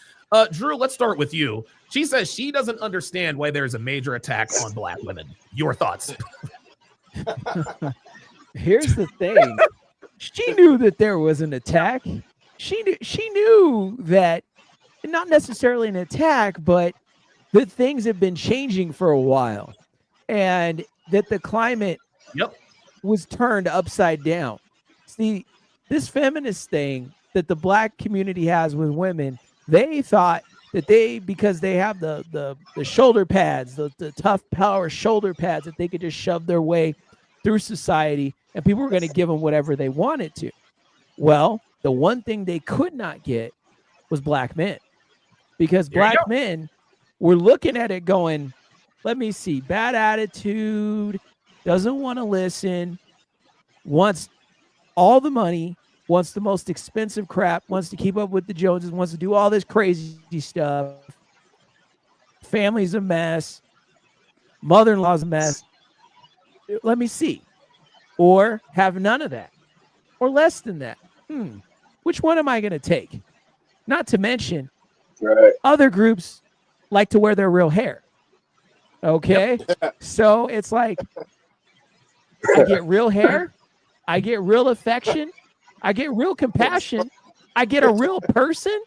Drew, let's start with you. She says she doesn't understand why there's a major attack on black women. Your thoughts? Here's the thing. She knew that there was an attack. She knew that, not necessarily an attack, but that things have been changing for a while, and that the climate was turned upside down. See, this feminist thing that the black community has with women, they thought that because they have the shoulder pads, the tough power shoulder pads, that they could just shove their way through society and people were going to give them whatever they wanted to. Well, the one thing they could not get was black men, because black men were looking at it going, let me see, bad attitude, doesn't want to listen, wants all the money, wants the most expensive crap, wants to keep up with the Joneses, wants to do all this crazy stuff. Family's a mess. Mother-in-law's a mess. Let me see. Or have none of that. Or less than that. Which one am I going to take? Not to mention, other groups like to wear their real hair. Okay? So it's like, I get real hair. I get real affection. I get real compassion. I get a real person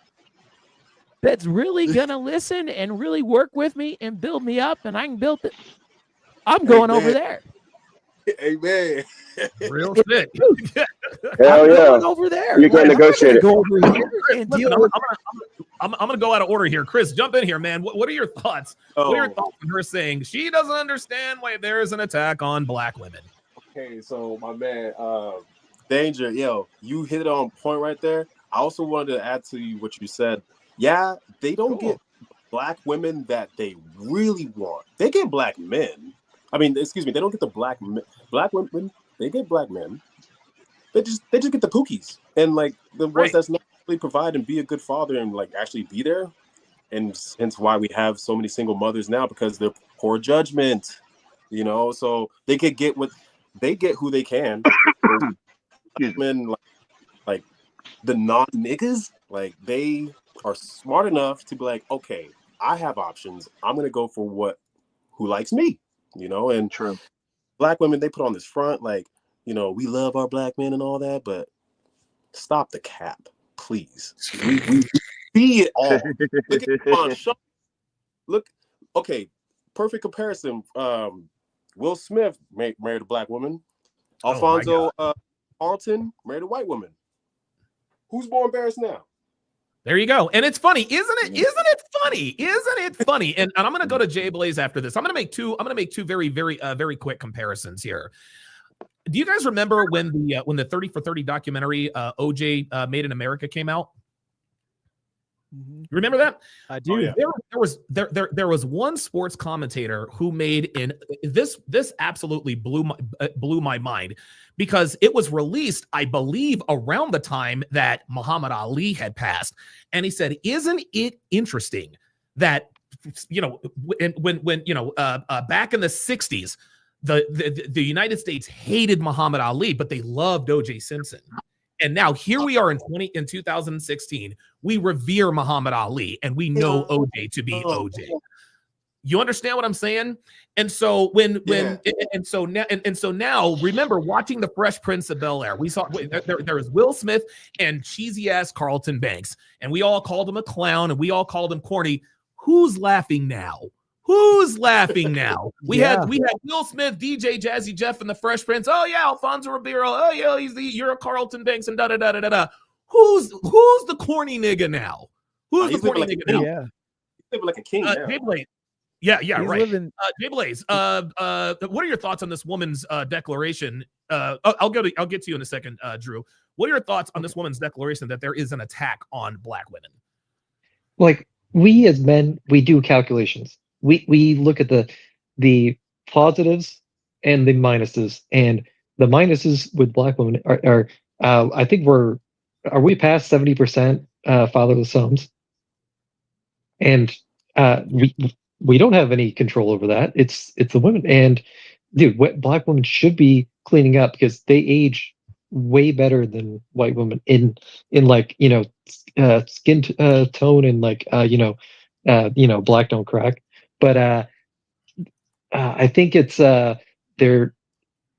that's really going to listen and really work with me and build me up, and I can build it. I'm going over there. Amen. Real shit. Hell yeah. Over there. You can negotiate it. Go over here and deal with I'm gonna go out of order here. Chris, jump in here, man. What are your thoughts? What are your thoughts on her saying she doesn't understand why there is an attack on black women? Okay, so my man, Danger, you hit it on point right there. I also wanted to add to you what you said. Yeah, they don't get black women that they really want. They get black men. I mean, excuse me, they don't get the black women. They get black men. They just get the pookies and like the ones that's not really provide and be a good father and like actually be there. And hence why we have so many single mothers now, because they're poor judgment, you know. So they could get what they get, who they can. Men like the non-niggas, like they are smart enough to be like, okay, I have options. I'm gonna go for who likes me, you know. And True. Black women, they put on this front like, you know, we love our black men and all that, but stop the cap, please. We see it all. Look at Devon Shaw. Look, okay, perfect comparison. Will Smith married a black woman. Alfonso Carlton married a white woman. Who's more embarrassed now? There you go. And it's funny, isn't it? Isn't it funny? Isn't it funny? And I'm gonna go to Jay Blaze after this. I'm gonna make two very, very, very quick comparisons here. Do you guys remember when the 30 for 30 documentary OJ Made in America came out? You remember that? I do. Oh, yeah. There was one sports commentator who made this absolutely blew my mind, because it was released, I believe, around the time that Muhammad Ali had passed, and he said, "Isn't it interesting that, you know, when you know back in the 60s, the United States hated Muhammad Ali, but they loved O.J. Simpson." And now here we are in 2016. We revere Muhammad Ali, and we know OJ to be OJ. You understand what I'm saying? And so now, remember watching the Fresh Prince of Bel-Air. We saw there was Will Smith and cheesy ass Carlton Banks, and we all called him a clown, and we all called him corny. Who's laughing now? Who's laughing now? We had Will Smith, DJ Jazzy Jeff, and the Fresh Prince. Oh yeah, Alfonso Ribeiro. Oh yeah, you're a Carlton Banks and da da da da da. Who's the corny nigga now? Who's the corny nigga now? Yeah. He's living like a king now. Jay Blaze. Yeah, He's right. living- Jay Blaze. What are your thoughts on this woman's declaration? I'll get to you in a second, Drew. What are your thoughts on this woman's declaration that there is an attack on black women? Like, we as men, we do calculations. We look at the positives and the minuses, and the minuses with black women are I think are we past 70% fatherless sons, and we don't have any control over that. It's the women, and dude, black women should be cleaning up because they age way better than white women in like, you know, skin tone and like black don't crack. But I think it's if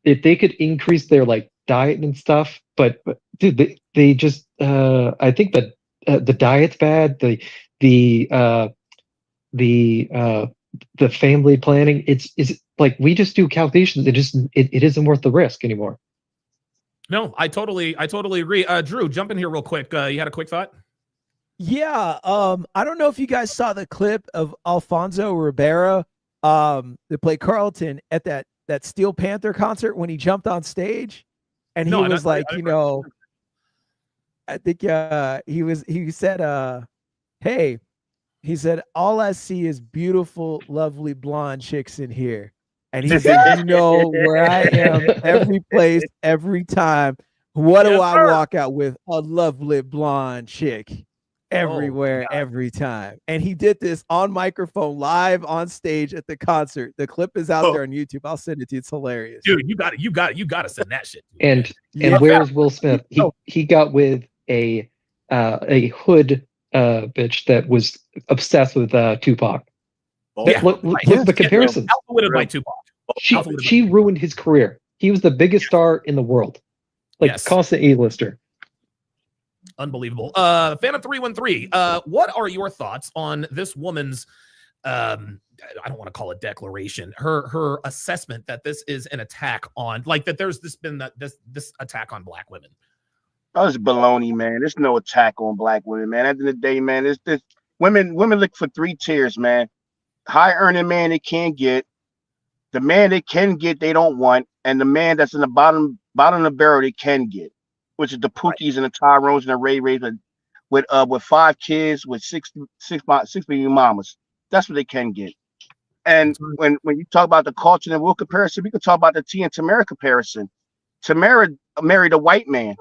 they could increase their like diet and stuff. But dude, they just I think that the diet's bad. The family planning. It's like we just do calculations. It isn't worth the risk anymore. No, I totally agree. Drew, jump in here real quick. You had a quick thought? Yeah. I don't know if you guys saw the clip of Alfonso Ribeiro, that played Carlton at that Steel Panther concert when he jumped on stage, and he was like, you know, I think he said, hey, he said, all I see is beautiful, lovely blonde chicks in here. And he said, you know where I am every place, every time. What do I walk out with? A lovely blonde chick everywhere, every time. And he did this on microphone, live on stage at the concert. The clip is out there on YouTube. I'll send it to you. It's hilarious. Dude, you got to send that shit. And where's Will Smith? He got with a hood bitch that was obsessed with Tupac. Look at the comparison. By Tupac. She ruined his career. He was the biggest star in the world, like constant A-lister. Unbelievable. Fan of 313. What are your thoughts on this woman's? I don't want to call it declaration. Her assessment that this is an attack on, like that. There's this attack on black women. Oh, it's baloney, man. There's no attack on black women, man. At the end of the day, man, it's this women look for three tiers, man. High earning man they can't get, the man they can get they don't want, and the man that's in the bottom of the barrel they can get, which is the Pookies and the Tyrones and the Ray Rays with 5 kids with six baby mamas. That's what they can get. And when you talk about the Carlton and Will comparison, we could talk about the T and Tamara comparison. Tamara married a white man.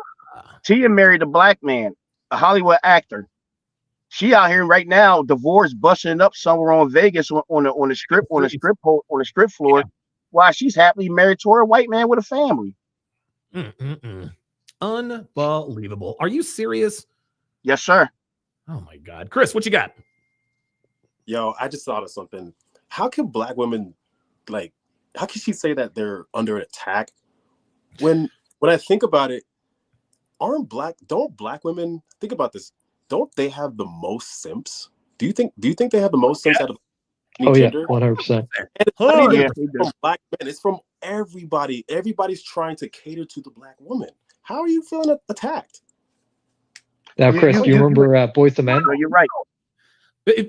Tia married a black man. a Hollywood actor. She out here right now, divorced, busting up somewhere on Vegas on the strip floor, Yeah. while she's happily married to a white man with a family. Unbelievable. Are you serious? Yes, sir. Oh my God. Chris, what you got? Yo, I just thought of something. How can black women, like, how can she say that they're under attack? When I think about it, don't black women, think about this, don't they have the most simps? Do you think they have the most simps out of any Oh yeah, gender? 100%. And it's not even Yeah, they do. from black men, it's from everybody. Everybody's trying to cater to the black woman. How are you feeling attacked? Now, Chris, do you remember Boys to Men? No, you're right.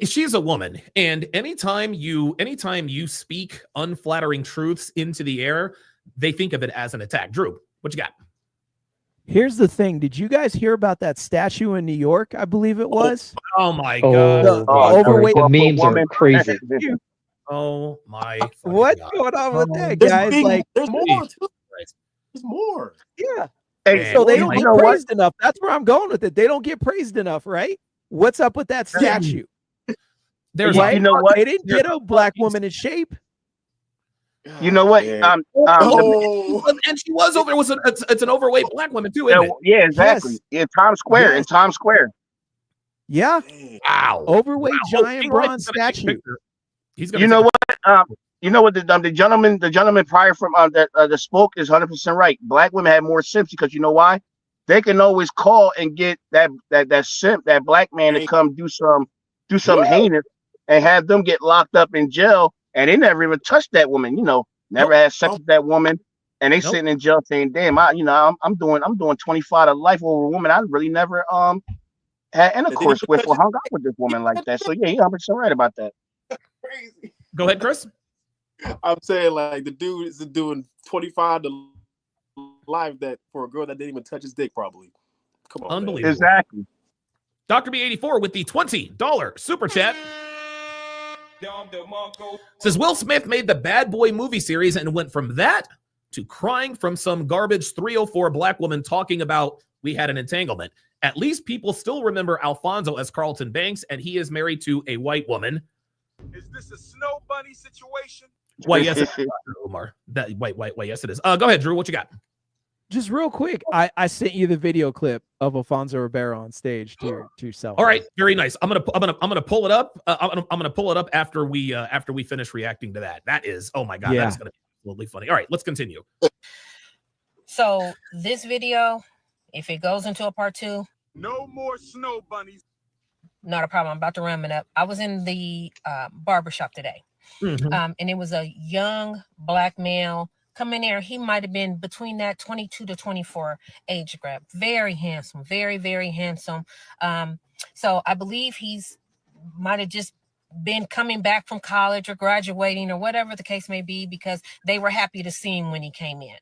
She's a woman, and anytime you speak unflattering truths into the air, they think of it as an attack. Drew, what you got? Here's the thing. Did you guys hear about that statue in New York? I believe it was. Oh my Oh, God. overweight the memes are crazy. Oh my. What's God. going on with that, There's guys? Like, there's more. Too. There's more. yeah. Hey, So they Man, don't you get know what? praised enough. That's where I'm going with it. They don't get praised enough, right? What's up with that statue? There's Right? You know what? They didn't get a black woman in shape. You know what? Yeah. and she was over. It's an overweight black woman too, isn't it? Yeah, exactly. Yes. In Times Square. Yes. In Times Square. Yeah. Dang. Wow. Overweight Wow. giant King bronze Light's gonna take a statue. picture. He's gonna You take know a- what? You know what? The gentleman prior from that spoke is 100% right. Black women have more simps because you know why? They can always call and get that simp, that black man to come do some heinous and have them get locked up in jail, and they never even touched that woman. You know, never Nope. had sex with that woman, and they Nope. sitting in jail saying, "Damn, I'm doing 25 to life over a woman I really never had intercourse even with touch or it. hung out with this woman like that." So yeah, you're 100% right about that. Crazy. Go ahead, Chris. I'm saying, like, the dude is doing 25 to life that for a girl that didn't even touch his dick, probably. Come on, man. Unbelievable. Exactly. Dr. B84 with the $20 super chat says Will Smith made the Bad Boy movie series and went from that to crying from some garbage 304 black woman talking about we had an entanglement. At least people still remember Alfonso as Carlton Banks, and he is married to a white woman. Is this a snow bunny situation? Why, yes, it is, Omar. Wait, yes, it is. Go ahead, Drew. What you got? Just real quick, I sent you the video clip of Alfonso Ribeiro on stage to yourself. All right, very nice. I'm gonna pull it up. I'm gonna pull it up after we finish reacting to that. That is, oh my God, Yeah. that is gonna be absolutely funny. All right, let's continue. So this video, if it goes into a part 2, No more snow bunnies. not a problem. I'm about to ram it up. I was in the barbershop today. Mhm. And it was a young black male come in there. He might have been between that 22 to 24 age group. Very handsome, very, very handsome. So I believe he's might have just been coming back from college or graduating or whatever the case may be, because they were happy to see him when he came in.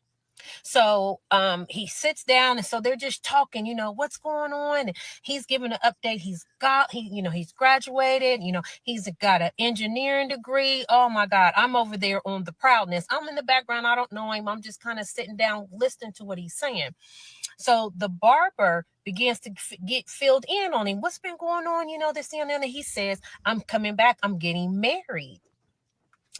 So he sits down, and so they're just talking, what's going on, and he's giving an update. He's graduated, he's got an engineering degree. Oh my God, I'm over there on the proudness. I'm in the background, I don't know him, I'm just kind of sitting down listening to what he's saying. So the barber begins to get filled in on him. What's been going on, this and that, and he says, I'm coming back, I'm getting married.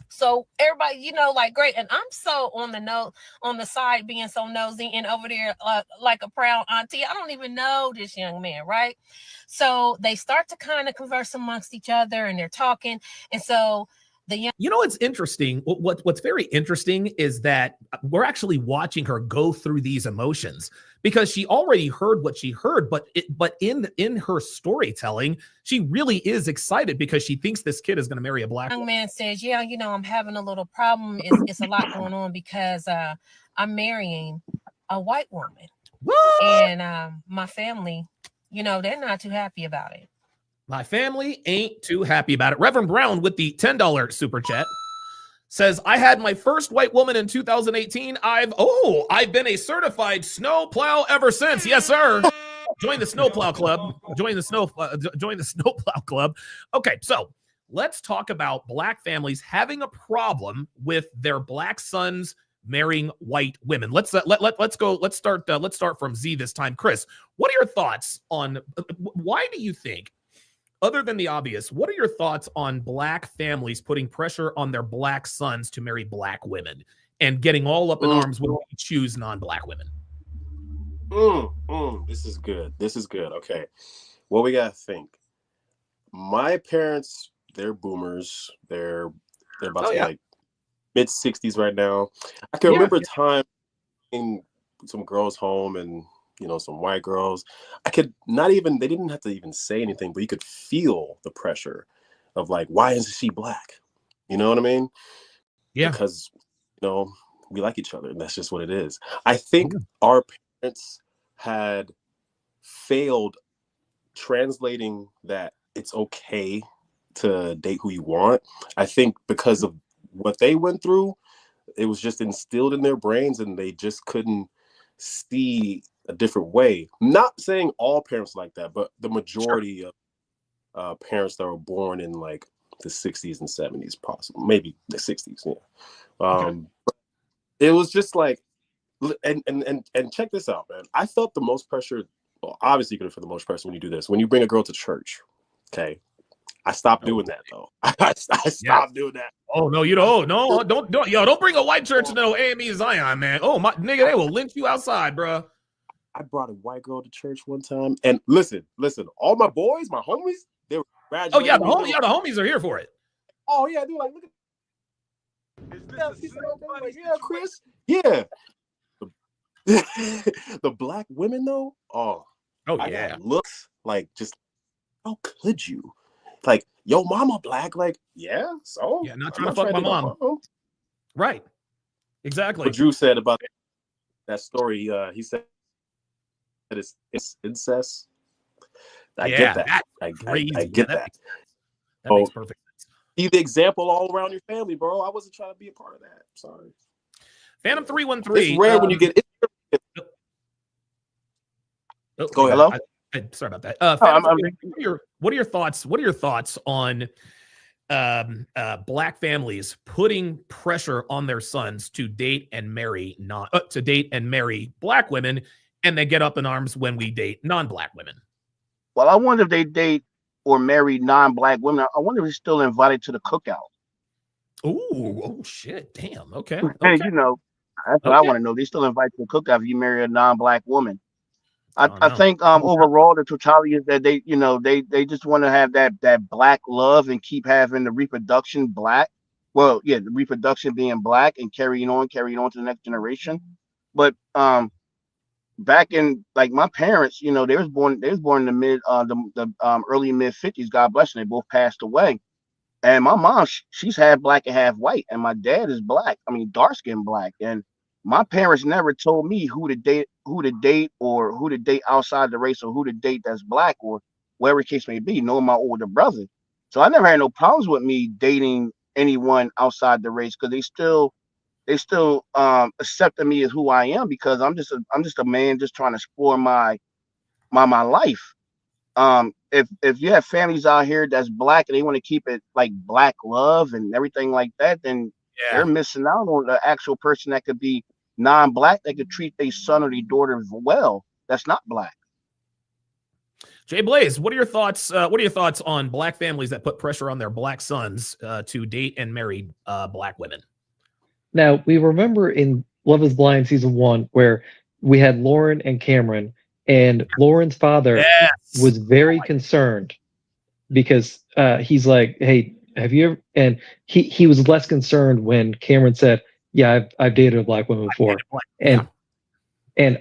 So everybody, like, great. And I'm so on the side being so nosy and over there like a proud auntie. I don't even know this young man, right? So they start to kind of converse amongst each other, and they're talking. And so It's interesting. What's very interesting is that we're actually watching her go through these emotions, because she already heard what she heard, but in her storytelling, she really is excited because she thinks this kid is going to marry a black young woman. man says, yeah, I'm having a little problem. It's a lot going on because I'm marrying a white woman. What? And my family, they're not too happy about it. My family ain't too happy about it. Reverend Brown with the $10 super chat says, I had my first white woman in 2018. I've been a certified snowplow ever since. Yes, sir. Join the snowplow club. Join the snowplow club. Okay, so let's talk about black families having a problem with their black sons marrying white women. Let's go. Let's start from Z this time. Chris, what are your thoughts on why do you think, other than the obvious, what are your thoughts on black families putting pressure on their black sons to marry black women and getting all up in arms when we choose non-black women? This is good. This is good. Okay. Well, we gotta think. My parents, they're boomers. They're about to be like mid-60s right now. I can remember a time in some girls' home and some white girls. I could not even, they didn't have to even say anything, but you could feel the pressure of like, why isn't she black? You know what I mean? Yeah. Because we like each other, and that's just what it is. I think our parents had failed translating that it's okay to date who you want. I think because of what they went through, it was just instilled in their brains, and they just couldn't see a different way. Not saying all parents like that, but the majority of parents that were born in like the 60s and 70s, possible, maybe the 60s. But it was just like, and check this out, man. I felt the most pressure. Well, obviously, you're gonna feel the most pressure when you do this. When you bring a girl to church, okay. I stopped doing that though. I stopped doing that. Oh no, you don't. No, don't bring a white church to no AME Zion, man. Oh my nigga, they will lynch you outside, bro. I brought a white girl to church one time, and listen, all my boys, my homies, they were graduating. Oh yeah, the homies are here for it. Oh yeah, they're like, look at yeah, Chris. Yeah. The black women though, I got looks like, just how could you? Like, yo, mama black, like, yeah, so yeah, not trying to fuck my mom. Right. Exactly. What Drew said about that story, he said that it's incest. I get that. I get that. That makes perfect sense. Be the example all around your family, bro. I wasn't trying to be a part of that. Sorry. Phantom 313. It's rare when you get it. Go ahead. Hello? Sorry about that. Phantom, what are your thoughts? What are your thoughts on black families putting pressure on their sons to date and marry black women, and they get up in arms when we date non-black women? Well, I wonder if they date or marry non-black women. I wonder if he's still invited to the cookout. Oh shit! Damn. Okay. Hey, that's what I want to know. They still invite you to the cookout if you marry a non-black woman. I think overall the totality is that they just want to have that black love and keep having the reproduction black. Well, yeah, the reproduction being black and carrying on to the next generation. But back in like my parents, they was born in the mid early mid 50s. God bless them. They both passed away. And my mom, she's half black and half white, and my dad is black. I mean, dark skinned black. And my parents never told me who to date, or who to date outside the race, or who to date that's black, or whatever the case may be. Knowing my older brother, so I never had no problems with me dating anyone outside the race, because they still accepted me as who I am, because I'm just a man just trying to explore my life. If you have families out here that's black and they want to keep it like black love and everything like that, then they're missing out on the actual person that could be non-black, that could treat their son or their daughter well. That's not black. Jay Blaze, what are your thoughts? What are your thoughts on black families that put pressure on their black sons to date and marry black women? Now, we remember in Love is Blind season 1 where we had Lauren and Cameron, and Lauren's father was very concerned because he's like, hey, have you ever? And he was less concerned when Cameron said, yeah, I've dated a black woman before. And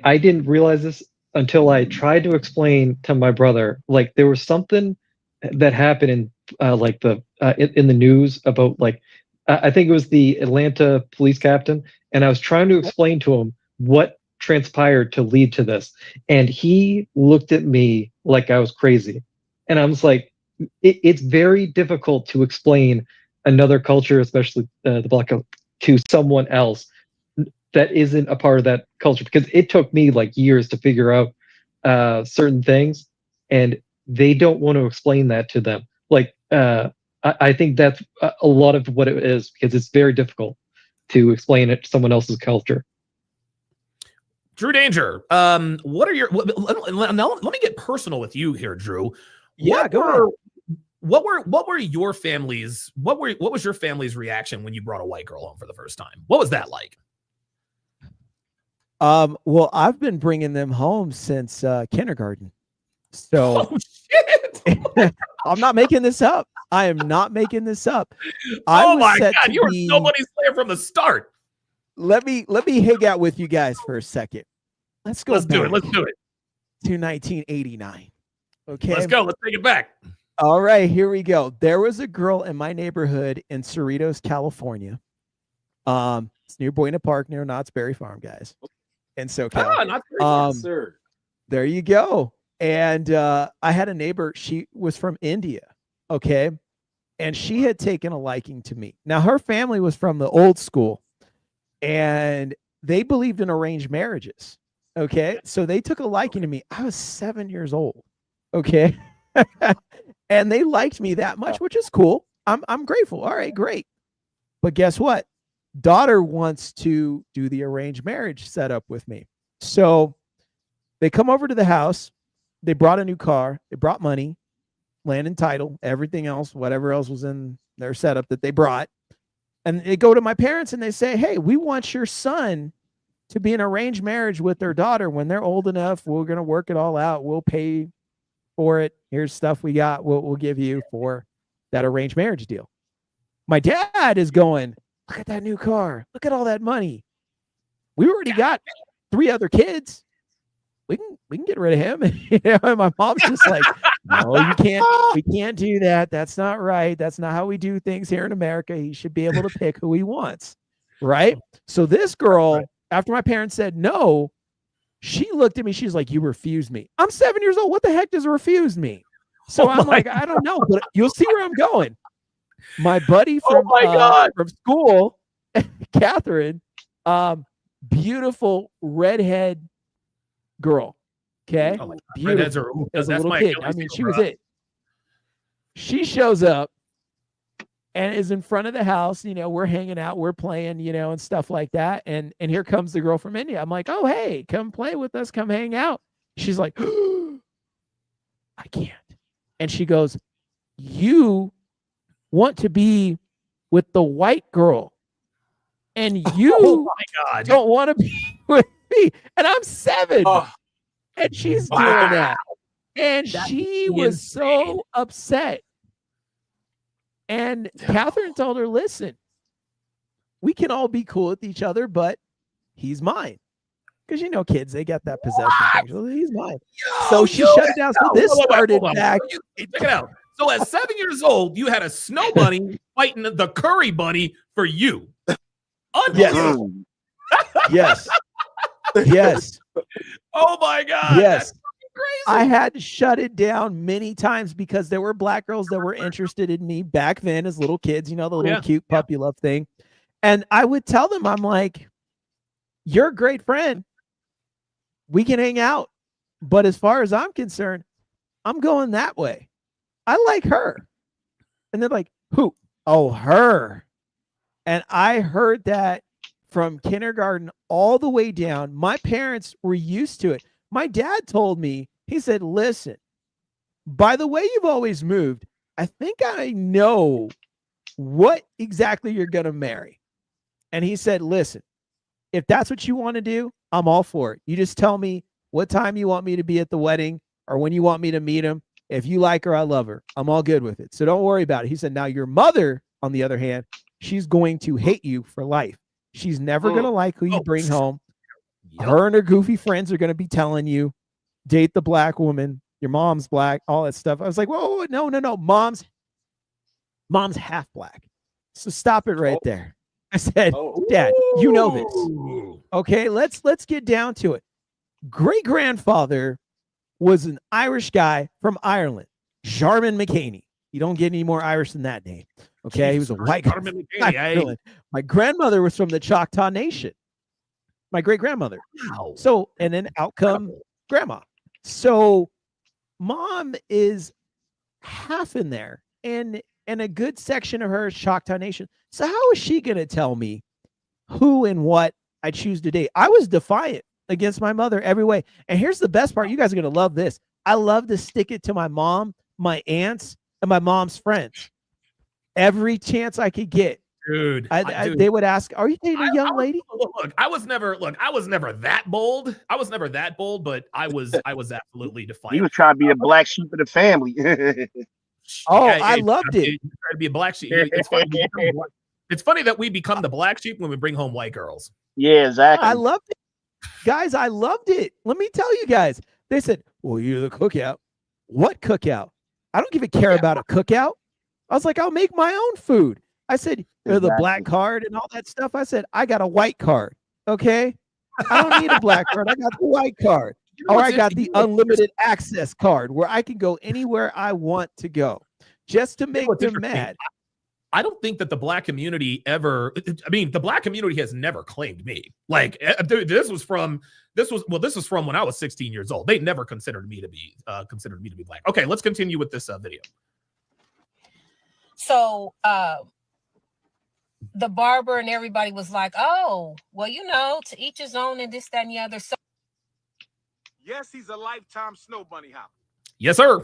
I didn't realize this until I tried to explain to my brother, like there was something that happened in in the news about I think it was the Atlanta police captain, and I was trying to explain to him what transpired to lead to this, and he looked at me like I was crazy, and I was like, it's very difficult to explain another culture, especially the black culture, to someone else that isn't a part of that culture, because it took me like years to figure out certain things, and they don't want to explain that to them. I think that's a lot of what it is, because it's very difficult. to explain it to someone else's culture. Drew Danger, what are your now, let me get personal with you here, Drew. Yeah, go ahead. What were your family's what was your family's reaction when you brought a white girl home for the first time? What was that like? Well, I've been bringing them home since kindergarten. So Oh shit! I'm not making this up. I am not making this up. Oh was my set god, to you were be- nobody's player from the start. Let me hang out with you guys for a second. Let's go Let's do it. back Let's do it. to 1989. Okay. Let's go. Let's take it back. All right, here we go. There was a girl in my neighborhood in Cerritos, California. It's near Buena Park, near Knott's Berry Farm, guys. In SoCal. Ah, not very far. Sir. There you go. And I had a neighbor, she was from India, okay? And she had taken a liking to me. Now, her family was from the old school, and they believed in arranged marriages, okay? So they took a liking to me. I was 7 years old, okay? And they liked me that much, which is cool. I'm grateful. All right, great. But guess what? Daughter wants to do the arranged marriage setup with me. So they come over to the house. They brought a new car. They brought money, land and title, everything else, whatever else was in their setup that they brought. And they go to my parents and they say, hey, we want your son to be in arranged marriage with their daughter. When they're old enough, we're going to work it all out. We'll pay for it. Here's stuff we got. We'll give you for that arranged marriage deal. My dad is going, look at that new car. Look at all that money. We already got 3 other kids. We can get rid of him. And my mom's just like, no, you can't. We can't do that. That's not right. That's not how we do things here in America. He should be able to pick who he wants. Right. So this girl, after my parents said no, she looked at me. She's like, you refused me. I'm 7 years old. What the heck does refuse me? So I'm like, I don't know, but you'll see where I'm going. My buddy from, from school, Catherine, beautiful redhead girl. Okay. Oh, Beautiful. As a little kid. I mean, she was it. She shows up and is in front of the house. You know, we're hanging out, we're playing, you know, and stuff like that. And here comes the girl from India. I'm like, oh, hey, come play with us. Come hang out. She's like, I can't. And she goes, you want to be with the white girl and you Oh my god. don't want to be with me. And I'm 7. Oh, And she's Wow. doing that. And That's she was so upset. And Catherine told her, listen, we can all be cool with each other, but he's mine. Because, you know, kids, they got that possession thing. Well, he's mine. So she shut it down. So this started back. Check it out. So at 7 years old, you had a snow bunny fighting the curry bunny for you. Unbelievable. Yes. Yes. Oh my god. Yes. That's crazy. I had to shut it down many times because there were black girls that were interested in me back then as little kids, you know, the little cute puppy love thing. And I would tell them, I'm like, you're a great friend. We can hang out. But as far as I'm concerned, I'm going that way. I like her. And they're like, who? Oh, her. And I heard that from kindergarten all the way down. My parents were used to it. My dad told me, he said, listen, by the way you've always moved, I think I know what exactly you're going to marry. And he said, listen, if that's what you want to do, I'm all for it. You just tell me what time you want me to be at the wedding or when you want me to meet him. If you like her, I love her. I'm all good with it. So don't worry about it. He said, now your mother, on the other hand, she's going to hate you for life. She's never going to like who you bring home. Yep. Her and her goofy friends are going to be telling you, date the black woman. Your mom's black, all that stuff. I was like, whoa, no. Mom's half black. So stop it right there. I said, Dad, you know this. Ooh. Okay, let's get down to it. Great grandfather was an Irish guy from Ireland, Jarman McCaney. You don't get any more Irish than that name. Okay, he was a white guy. Jarman from McCaney, Ireland. My grandmother was from the Choctaw Nation. My great grandmother. Wow. So, and then out come grandma. So, mom is half in there, and a good section of her is Choctaw Nation. So, how is she going to tell me who and what I choose to date. I was defiant against my mother every way. And here's the best part. You guys are going to love this. I love to stick it to my mom, my aunts, and my mom's friends. Every chance I could get. Dude, They would ask, "Are you dating a young lady?" Look, I was never that bold. I was never that bold, but I was absolutely defiant. He was trying to be the black sheep of the family. Oh, I loved it. Trying to be a black sheep. It's funny that we become the black sheep when we bring home white girls. Yeah, exactly. I loved it. Guys, I loved it. Let me tell you guys. They said, "Well, you're the cookout." What cookout? I don't give a care about a cookout. I was like, I'll make my own food. I said, the black card and all that stuff. I said, I got a white card. Okay. I don't need a black card. I got the white card. Or I got the unlimited access card where I can go anywhere I want to go just to make them mad. I don't think that the black community ever, I mean, the black community has never claimed me. Like this was from when I was 16 years old. They never considered me to be black. Okay, let's continue with this video. So the barber and everybody was like, oh, well, to each his own and this, that, and the other. So Yes, he's a lifetime snow bunny hopper. Yes, sir.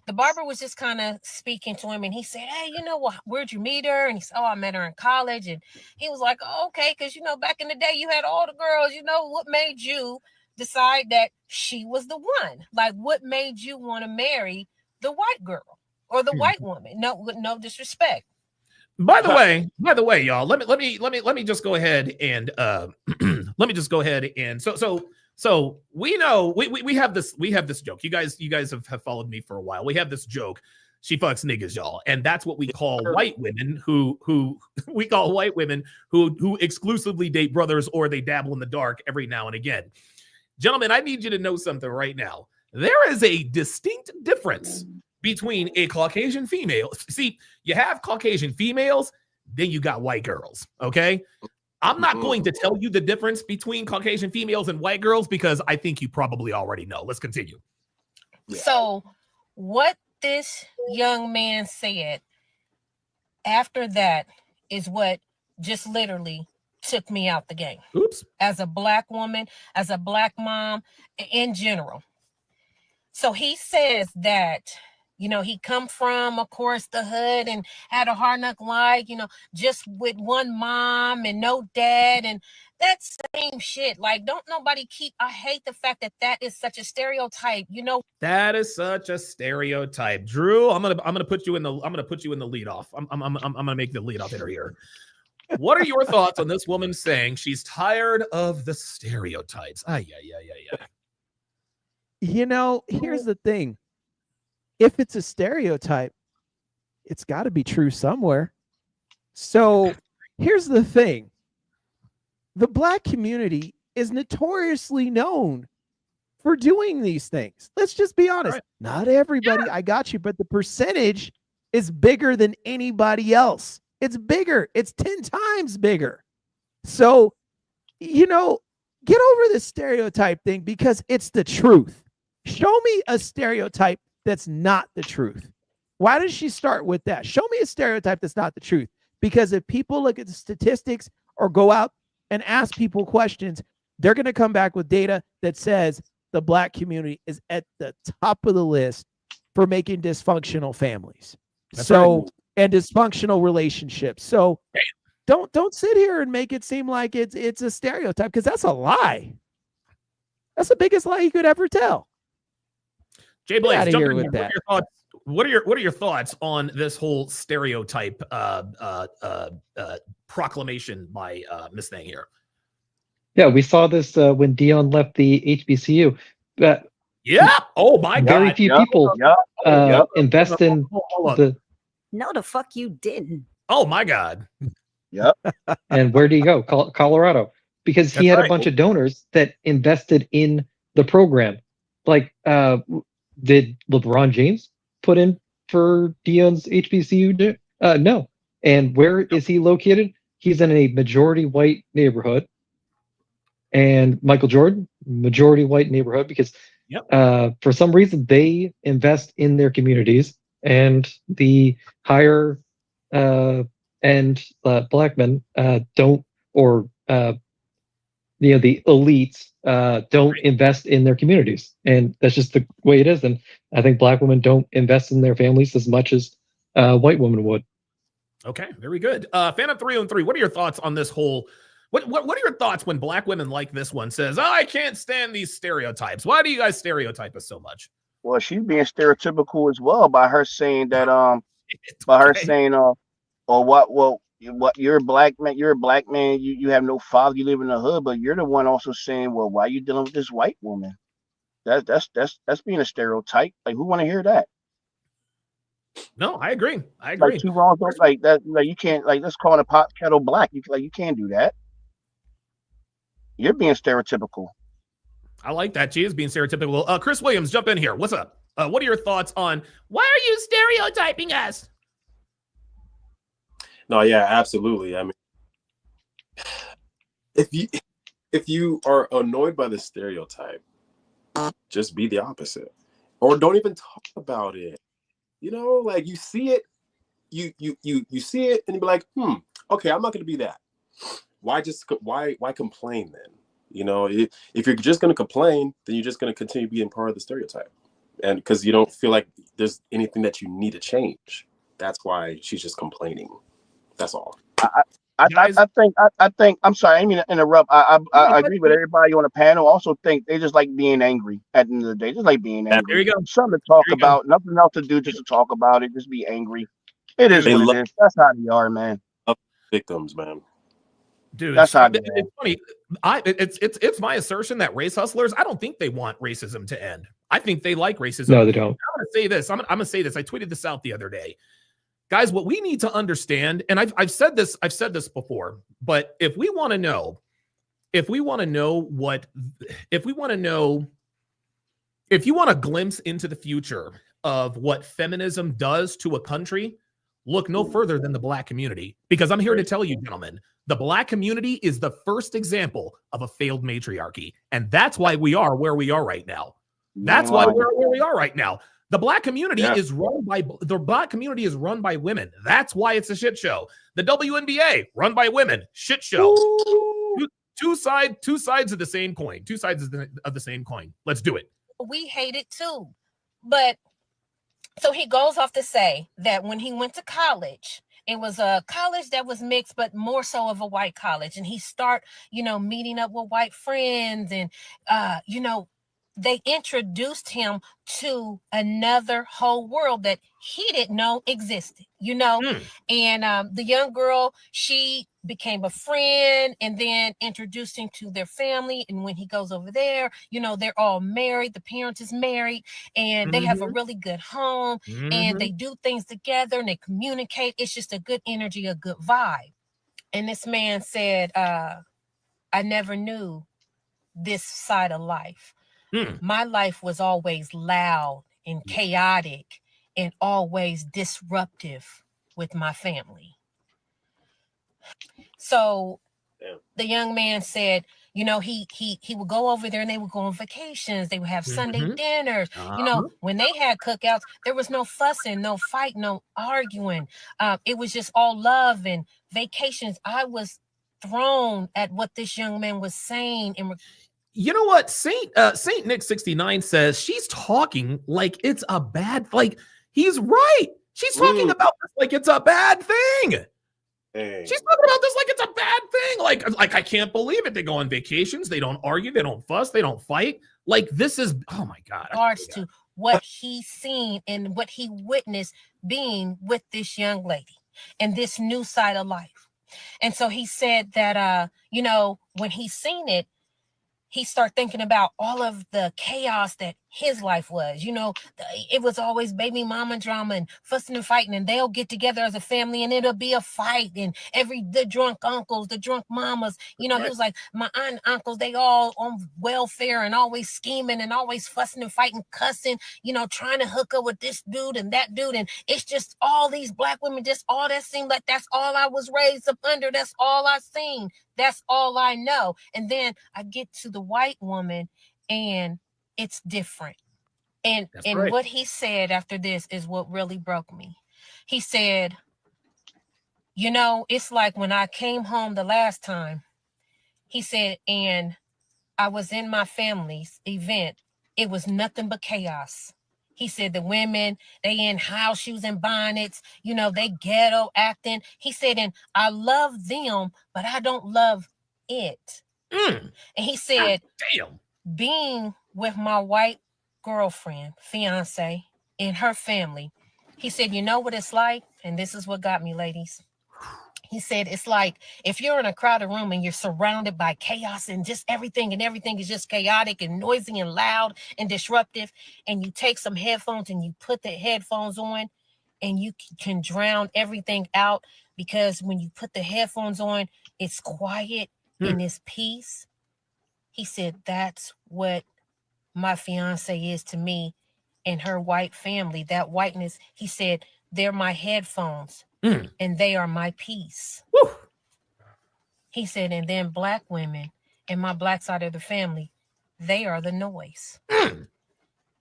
The barber was just kind of speaking to him, and he said, hey, where'd you meet her? And he said, oh, I met her in college. And he was like, oh, okay, because, back in the day, you had all the girls. What made you decide that she was the one? Like, what made you want to marry the white girl or the white woman? No, with no disrespect. By the way, y'all, let me just go ahead and so we know we have this joke. You guys have followed me for a while. We have this joke. She fucks niggas, y'all, and that's what we call white women who exclusively date brothers or they dabble in the dark every now and again. Gentlemen, I need you to know something right now. There is a distinct difference between a Caucasian female. See, you have Caucasian females, then you got white girls. Okay. I'm not going to tell you the difference between Caucasian females and white girls because I think you probably already know. Let's continue. So what this young man said after that is what just literally took me out the game. Oops. As a black woman, as a black mom, in general. So he says that, he come from, of course, the hood and had a hard knock life, just with one mom and no dad. And that same shit. Like, don't nobody I hate the fact that is such a stereotype, That is such a stereotype. Drew, I'm gonna put you in the lead off. I'm gonna make the lead off hitter here. What are your thoughts on this woman saying she's tired of the stereotypes? Here's the thing. If it's a stereotype, it's got to be true somewhere. So here's the thing. The black community is notoriously known for doing these things. Let's just be honest. Right. Not everybody, I got you, but the percentage is bigger than anybody else. It's bigger. It's 10 times bigger. So, get over the stereotype thing because it's the truth. Show me a stereotype that's not the truth. Why does she start with that? Show me a stereotype that's not the truth. Because if people look at the statistics or go out and ask people questions, they're going to come back with data that says the black community is at the top of the list for making dysfunctional families. That's right. And dysfunctional relationships. So don't sit here and make it seem like it's a stereotype because that's a lie. That's the biggest lie you could ever tell. Jay Blaze, jump in with that. What are your thoughts on this whole stereotype proclamation by Miss Thang here? Yeah, we saw this when Dion left the HBCU. Yeah. Oh my God. Very few people invest in the. No, the fuck you didn't. Oh my God. Yep. And where did he go? Colorado, because he had a bunch of donors that invested in the program. Like, did LeBron James put in for Dion's HBCU? No. And where is he located? He's in a majority white neighborhood. And Michael Jordan, majority white neighborhood, because for some reason they invest in their communities, and the higher end black men don't or the elites don't invest in their communities, and that's just the way it is. And I think black women don't invest in their families as much as white women would. Okay, very good. Phantom 303, what are your thoughts on this whole? What are your thoughts when black women like this one says, "Oh, I can't stand these stereotypes"? Why do you guys stereotype us so much? Well, she's being stereotypical as well by her saying that or what you're a black man, you have no father, you live in the hood, but you're the one also saying, well, why are you dealing with this white woman? That's being a stereotype. Like, who want to hear that? No, I agree. Like, two wrongs don't, like that. Like, you can't, like, let's call it a pot kettle black. You can't do that. You're being stereotypical. I like that. She is being stereotypical. Chris Williams, jump in here. What's up? What are your thoughts on why are you stereotyping us? No, yeah, absolutely. I mean, if you are annoyed by the stereotype, just be the opposite, or don't even talk about it. You know, like, you see it, you see it, and you be like, okay, I'm not going to be that. Why complain then? You know, if you're just going to complain, then you're just going to continue being part of the stereotype, and because you don't feel like there's anything that you need to change. That's why she's just complaining. That's all. I think I'm sorry, I didn't mean to interrupt. I agree with everybody on the panel. Also think they just like being angry at the end of the day. Just like being angry. There you go. Something to talk about, nothing else to do, just to talk about it, just be angry. It is what it is. That's how they are, man. Victims, man. Dude, that's how it's funny. It's my assertion that race hustlers, I don't think they want racism to end. I think they like racism. No, they don't. I'm gonna say this. I'm gonna say this. I tweeted this out the other day. Guys, what we need to understand, and I've said this before, but if we want to know if you want a glimpse into the future of what feminism does to a country, look no further than the black community. Because I'm here to tell you, gentlemen, the black community is the first example of a failed matriarchy. And that's why we are where we are right now. That's why we're where we are right now. The black community is run by women. That's why it's a shit show. The WNBA run by women, shit show. Two sides of the same coin. Two sides of the same coin. Let's do it. We hate it too. But so he goes off to say that when he went to college, it was a college that was mixed, but more so of a white college. And he start, meeting up with white friends and, they introduced him to another whole world that he didn't know existed, and the young girl, she became a friend and then introduced him to their family. And when he goes over there, they're all married. The parents is married and they have a really good home and they do things together and they communicate. It's just a good energy, a good vibe. And this man said, I never knew this side of life. My life was always loud and chaotic and always disruptive with my family. So the young man said, he would go over there and they would go on vacations. They would have Sunday dinners. When they had cookouts, there was no fussing, no fight, no arguing. It was just all love and vacations. I was thrown at what this young man was saying. You know what? Saint Nick 69 says she's talking like it's a bad, like he's right. She's talking about this like it's a bad thing. She's talking about this like it's a bad thing. Like I can't believe it. They go on vacations. They don't argue. They don't fuss. They don't fight. Like, this is, oh my God. Regards to what he's seen and what he witnessed being with this young lady and this new side of life. And so he said that, when he's seen it, he started thinking about all of the chaos that his life was. It was always baby mama drama and fussing and fighting, and they'll get together as a family and it'll be a fight. And the drunk uncles, the drunk mamas, he was like, my aunt and uncles, they all on welfare and always scheming and always fussing and fighting, cussing, trying to hook up with this dude and that dude. And it's just all these black women, just all that seemed like that's all I was raised up under. That's all I seen. That's all I know. And then I get to the white woman and it's different. And what he said after this is what really broke me. He said, You know, it's like when I came home the last time, he said, and I was in my family's event. It was nothing but chaos. He said the women, they in house shoes and bonnets, you know, they ghetto acting. He said, and I love them, but I don't love it. Mm, And he said, damn. being with my white girlfriend, fiance, and her family, he said, you know what it's like? And this is what got me, ladies. He said, it's like if you're in a crowded room and you're surrounded by chaos and just everything, and everything is just chaotic and noisy and loud and disruptive, and you take some headphones and you put the headphones on and you can drown everything out, because when you put the headphones on, it's quiet and it's peace. He said, that's what my fiance is to me and her white family. That whiteness, he said, they're my headphones. And they are my peace. Woo. He said, and then black women and my black side of the family, they are the noise.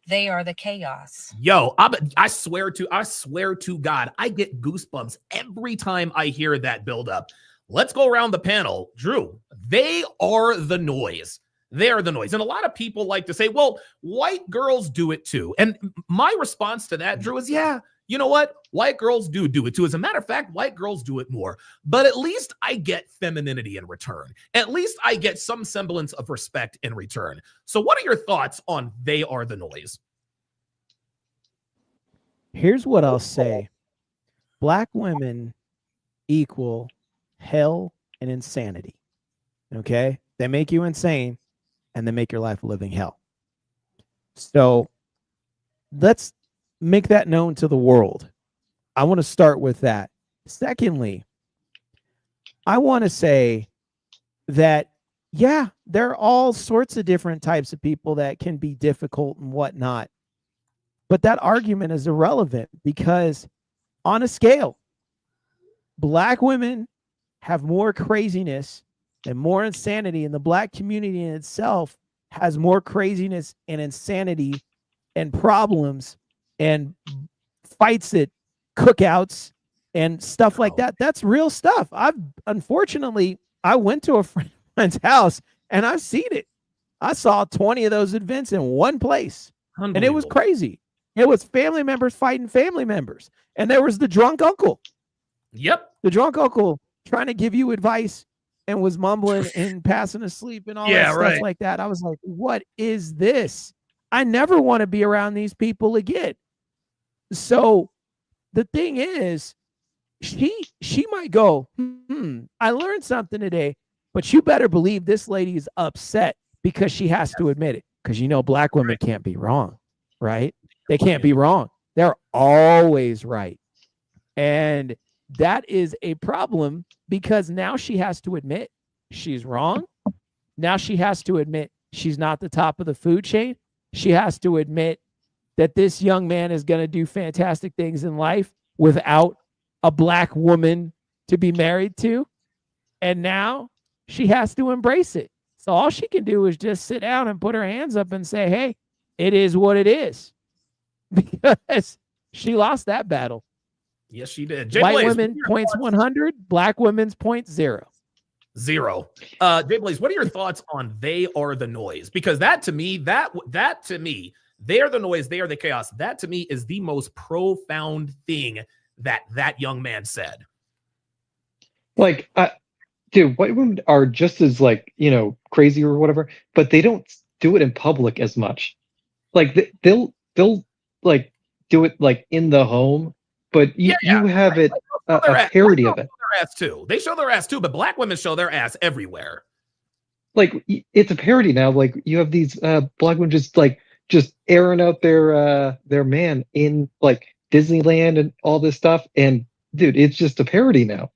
They are the chaos. Yo, I swear to God, I get goosebumps every time I hear that build up. Let's go around the panel. Drew, they are the noise. They are the noise. And a lot of people like to say, well, white girls do it too. And my response to that, Drew, is yeah, you know what? White girls do it too. As a matter of fact, white girls do it more. But at least I get femininity in return. At least I get some semblance of respect in return. So what are your thoughts on they are the noise? Here's what I'll say. Black women equal hell and insanity. Okay? They make you insane and they make your life a living hell. So let's make that known to the world. I want to start with that. Secondly, I want to say that, yeah, there are all sorts of different types of people that can be difficult and whatnot. But that argument is irrelevant, because on a scale, black women have more craziness and more insanity, and the black community in itself has more craziness and insanity and problems and fights at cookouts and stuff like that. That's real stuff. Unfortunately, I went to a friend's house and I've seen it. I saw 20 of those events in one place, and it was crazy. It was family members fighting family members. And there was the drunk uncle. Yep. The drunk uncle trying to give you advice and was mumbling and passing asleep and all that stuff like that. I was like, what is this? I never want to be around these people again. So the thing is, she might go, I learned something today, but you better believe this lady is upset because she has to admit it. Because you know, black women can't be wrong, right? They can't be wrong. They're always right. And that is a problem, because now she has to admit she's wrong. Now she has to admit she's not the top of the food chain. She has to admit that this young man is going to do fantastic things in life without a black woman to be married to. And now she has to embrace it. So all she can do is just sit down and put her hands up and say, hey, it is what it is. Because she lost that battle. Yes, she did. White women points 100, black women's points 0. Jay Blaze, what are your thoughts on they are the noise? Because that to me, they are the noise, they are the chaos. That to me is the most profound thing that young man said. Like, dude, white women are just as, like, you know, crazy or whatever, but they don't do it in public as much. Like, they'll like do it like in the home, but you have it a parody of it. They show their ass too, but black women show their ass everywhere. Like, it's a parody now. Like, you have these black women just airing out their man in like Disneyland and all this stuff, and dude, it's just a parody now.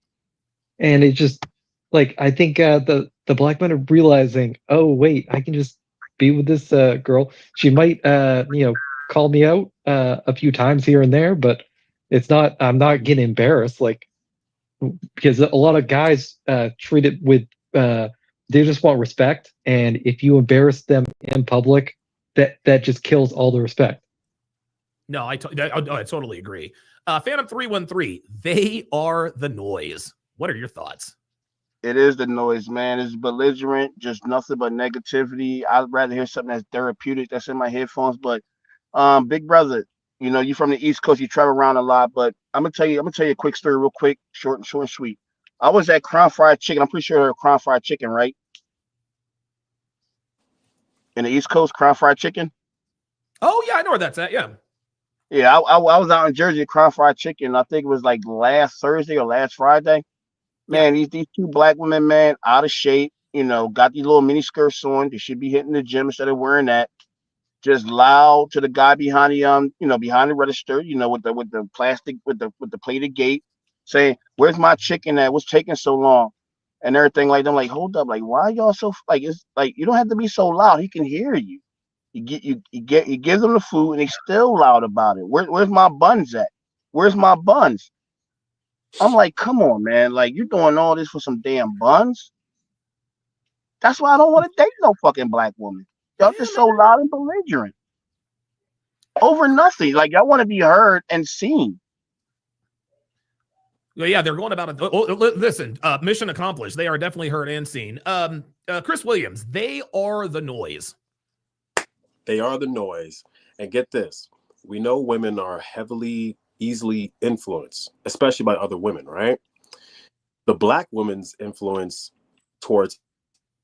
And it just, like, I think the black men are realizing, oh wait, I can just be with this girl. She might call me out a few times here and there, but I'm not getting embarrassed, like, because a lot of guys treat it with they just want respect, and if you embarrass them in public, that just kills all the respect. No, I totally agree. Phantom 313, they are the noise. What are your thoughts? It is the noise, man. It's belligerent, just nothing but negativity. I'd rather hear something that's therapeutic that's in my headphones. But big brother, you know, you from the East Coast, you travel around a lot, but I'm gonna tell you a quick story real quick, short and sweet. I was at Crown Fried Chicken. I'm pretty sure they're Crown Fried Chicken, right? In the East Coast, Crown Fried Chicken. Oh, yeah, I know where that's at. Yeah. Yeah, I was out in Jersey at Crown Fried Chicken. I think it was like last Thursday or last Friday. Man, these two black women, man, out of shape, you know, got these little mini skirts on. They should be hitting the gym instead of wearing that. Just loud to the guy behind the behind the register, you know, with the plastic with the plated gate, saying, "Where's my chicken at? What's taking so long?" And everything like that. I'm like, hold up, like why y'all so like it's like you don't have to be so loud. He can hear you. You give them the food and they still loud about it. Where's my buns at? Where's my buns? I'm like, come on, man. Like, you're doing all this for some damn buns? That's why I don't want to date no fucking black woman. Y'all just so loud and belligerent. Over nothing. Like, y'all want to be heard and seen. Well, yeah, they're going about it. Listen, mission accomplished. They are definitely heard and seen. Chris Williams, they are the noise. They are the noise. And get this. We know women are easily influenced, especially by other women, right? The black woman's influence towards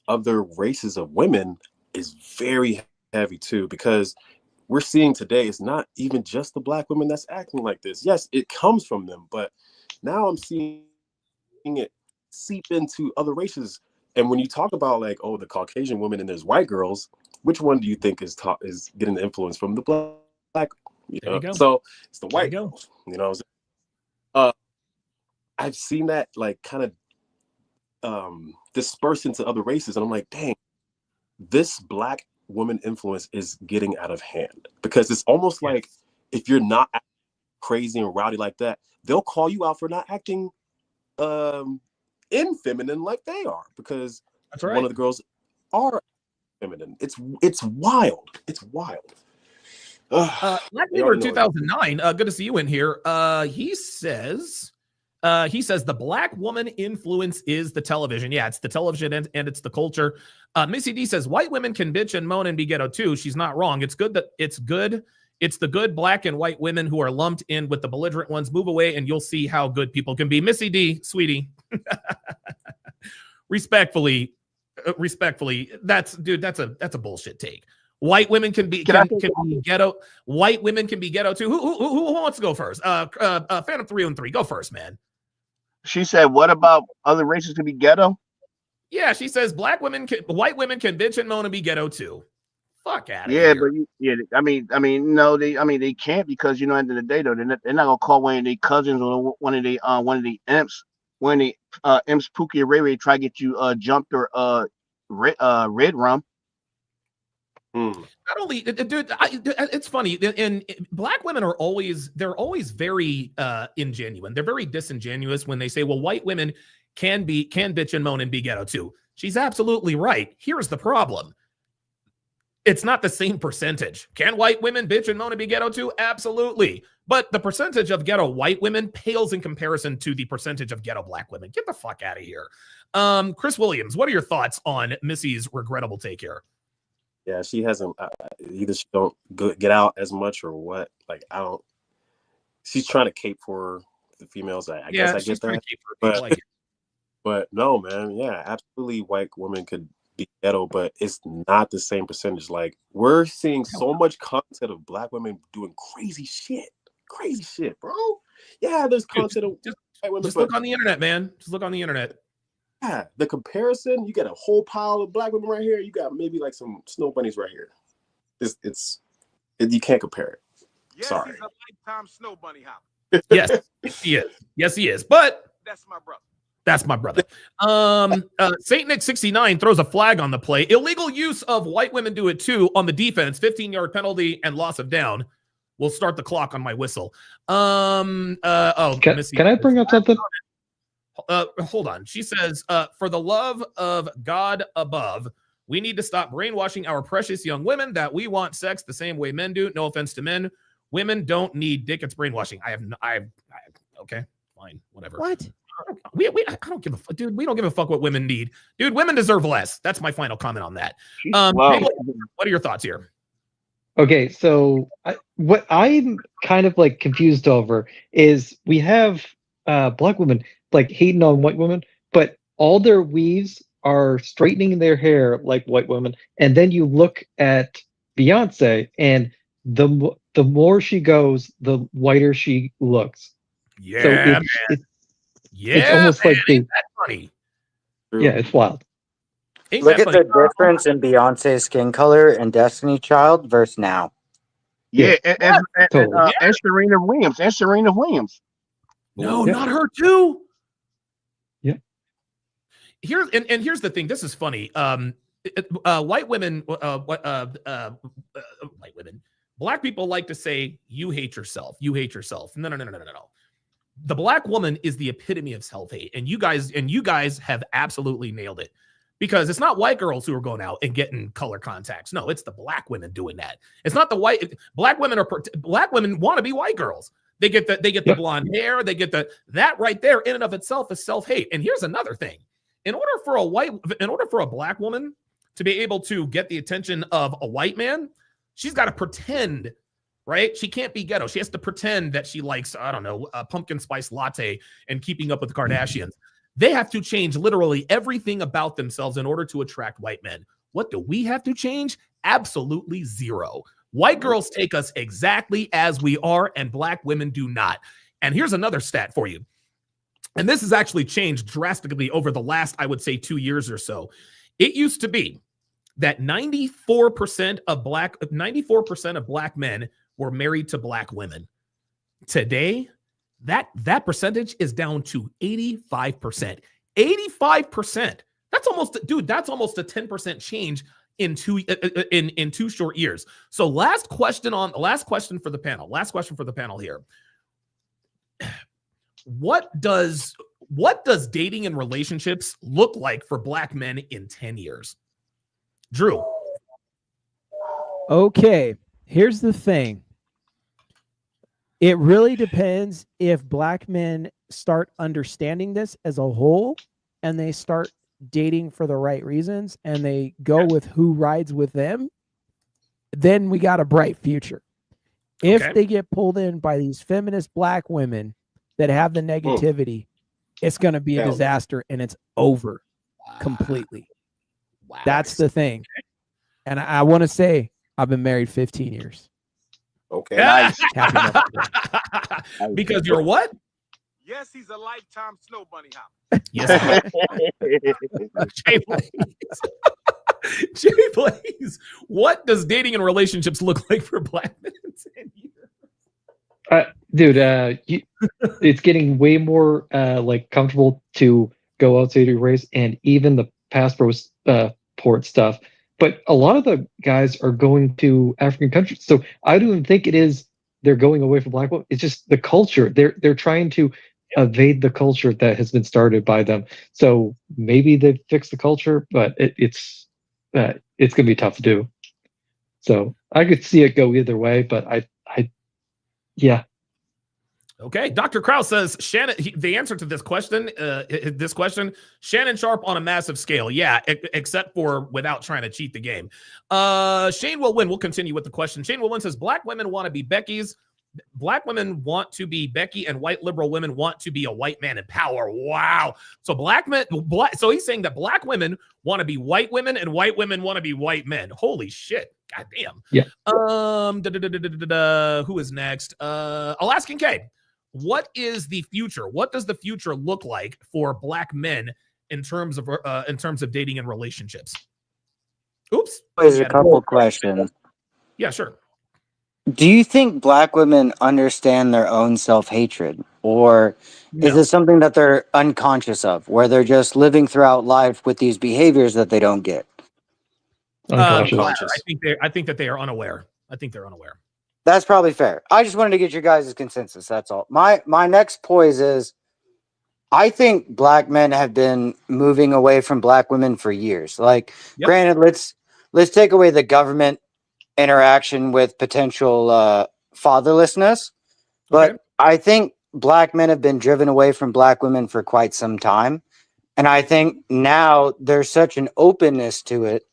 other races of women is very heavy too, because we're seeing today it's not even just the black women that's acting like this. Yes, it comes from them, but now I'm seeing it seep into other races. And when you talk about like, oh, the Caucasian women and there's white girls, which one do you think is getting the influence from the black? There you go. So it's the white girls, you know. I've seen that like kind of disperse into other races, and I'm like, dang, this black woman influence is getting out of hand, because it's almost like if you're not crazy and rowdy like that, they'll call you out for not acting infeminine like they are, because that's right. One of the girls are feminine. It's wild. It's wild. Black Neighbor 2009. Good to see you in here. He says the black woman influence is the television. Yeah, it's the television and it's the culture. Missy D says white women can bitch and moan and be ghetto too. She's not wrong. It's good. It's the good black and white women who are lumped in with the belligerent ones. Move away and you'll see how good people can be. Missy D, sweetie. Respectfully, that's a bullshit take. White women can be ghetto. White women can be ghetto too. Who wants to go first? Phantom 313, go first, man. She said, "What about other races can be ghetto?" Yeah, she says white women can bitch and moan and be ghetto too. Fuck out of here. Yeah, but no, they can't, because you know, at the end of the day though, they're not gonna call one of their cousins or one of the imps when the imps Pookie and Ray Ray try to get you jumped or red rum. Not only, dude, it's funny. And black women are always very ingenuine. They're very disingenuous when they say, "Well, white women can bitch and moan and be ghetto too." She's absolutely right. Here's the problem: it's not the same percentage. Can white women bitch and moan and be ghetto too? Absolutely. But the percentage of ghetto white women pales in comparison to the percentage of ghetto black women. Get the fuck out of here. Chris Williams, what are your thoughts on Missy's regrettable take here? Yeah, she hasn't. Either she don't get out as much or what. Like, I don't. She's trying to cape for the females. I guess I get that. But no, man. Yeah, absolutely. White women could be ghetto, but it's not the same percentage. Like, we're seeing so much content of black women doing crazy shit, bro. Yeah, there's content of white women. Just look on the internet, man. Just look on the internet. Yeah, the comparison, you got a whole pile of black women right here. You got maybe like some snow bunnies right here. You can't compare it. Yes, sorry. He's a lifetime snow bunny hopper. Yes, he is. But that's my brother. Saint Nick 69 throws a flag on the play. Illegal use of white women do it too on the defense. 15-yard penalty and loss of down. We'll start the clock on my whistle. Can I bring up something? Hold on. She says, for the love of God above, we need to stop brainwashing our precious young women that we want sex the same way men do. No offense to men. Women don't need dick. It's brainwashing. Okay, fine, whatever. What? I don't give a fuck, dude. We don't give a fuck what women need, dude. Women deserve less. That's my final comment on that. Wow. Jay, what are your thoughts here? Okay, so what I'm kind of like confused over is we have black women like hating on white women, but all their weaves are straightening their hair like white women, and then you look at Beyonce, and the more she goes, the whiter she looks. Yeah, So man. it's almost like ain't that funny? yeah, it's wild. Ain't Look that at funny? the difference in Beyonce's skin color in Destiny Child versus now. Yeah, Totally. and Serena Williams. And Serena Williams. No, Yeah. not her too. Yeah. Here's the thing. This is funny. White women, black people like to say, "You hate yourself. You hate yourself." No. The black woman is the epitome of self-hate, and you guys have absolutely nailed it. Because it's not white girls who are going out and getting color contacts. No, it's the black women doing that. It's not the black women want to be white girls. They get the blonde hair. They get that right there in and of itself is self-hate. And here's another thing. In order for a black woman to be able to get the attention of a white man, she's got to pretend, right? She can't be ghetto. She has to pretend that she likes, I don't know, a pumpkin spice latte and Keeping Up with the Kardashians. They have to change literally everything about themselves in order to attract white men. What do we have to change? Absolutely zero. White girls take us exactly as we are, and black women do not. And here's another stat for you. And this has actually changed drastically over the last, I would say, 2 years or so. It used to be that 94% of black men were married to black women. Today, that percentage is down to 85%. 85%. That's almost a 10% change in 2 short years. So last question for the panel here. What does dating and relationships look like for black men in 10 years? Drew. Okay, here's the thing. It really depends if black men start understanding this as a whole and they start dating for the right reasons and they go with who rides with them, then we got a bright future. If they get pulled in by these feminist black women that have the negativity, it's going to be a disaster and it's over completely. Wow. That's the thing. And I want to say I've been married 15 years. Okay. Nice. Because you're what? Yes, he's a lifetime snow bunny hopper. Yes. Jay Blaze, what does dating and relationships look like for black men in 10 years? Dude, it's getting way more like comfortable to go outside your race, and even the passport stuff. But a lot of the guys are going to African countries, so I don't even think they're going away from black women. It's just the culture. They're trying to evade the culture that has been started by them. So maybe they fix the culture, but it's going to be tough to do. So I could see it go either way, but yeah. Okay, Dr. Krause says Shannon. The answer to this question, Shannon Sharp on a massive scale. Yeah, except for without trying to cheat the game. Shane will win. We'll continue with the question. Shane will win says black women want to be Becky's. Black women want to be Becky, and white liberal women want to be a white man in power. Wow. So so he's saying that black women want to be white women, and white women want to be white men. Holy shit. God damn. Yeah. Who is next? Alaskan K. What is the future? What does the future look like for black men in terms of dating and relationships? Oops. There's a couple questions. Yeah, sure. Do you think black women understand their own self-hatred? Or is it something that they're unconscious of, where they're just living throughout life with these behaviors that they don't get? Unconscious. I think that they are unaware. I think they're unaware. That's probably fair. I just wanted to get your guys' consensus. That's all. My next poise is, I think black men have been moving away from black women for years. Like, granted, let's take away the government interaction with potential fatherlessness, but Okay. I think black men have been driven away from black women for quite some time. And I think now there's such an openness to it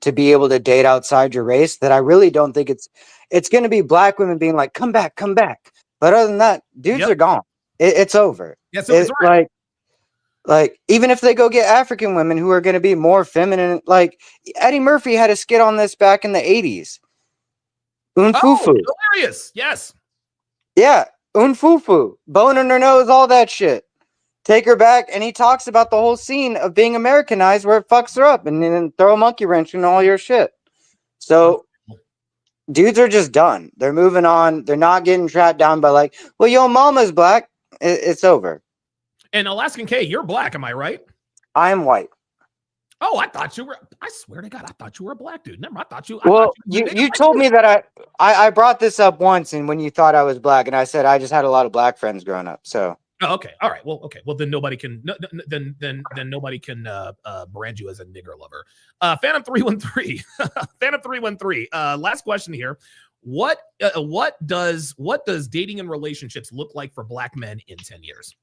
to be able to date outside your race that I really don't think it's going to be black women being like, come back, come back. But other than that, dudes Yep. are gone. It's over. Yeah, so it's It, all right. like even if they go get African women who are going to be more feminine, like Eddie Murphy had a skit on this back in the 80s. Unfufu. Oh, hilarious. Yes. Yeah, unfufu. Bone in her nose, all that shit. Take her back, and he talks about the whole scene of being Americanized where it fucks her up and then throw a monkey wrench in all your shit. So dudes are just done. They're moving on. They're not getting trapped down by like, well, your mama's black. It's over. And Alaskan K, you're black, am I right? I am white. Oh, I thought you were. I swear to God, I thought you were a black dude. Never, I thought you. Well, you you told me that I brought this up once, and when you thought I was black, and I said I just had a lot of black friends growing up. So Oh, okay. All right. Well, okay. Well, then nobody can. Then nobody can brand you as a nigger lover. Phantom 313. Phantom 313. Last question here. What does dating and relationships look like for black men in 10 years?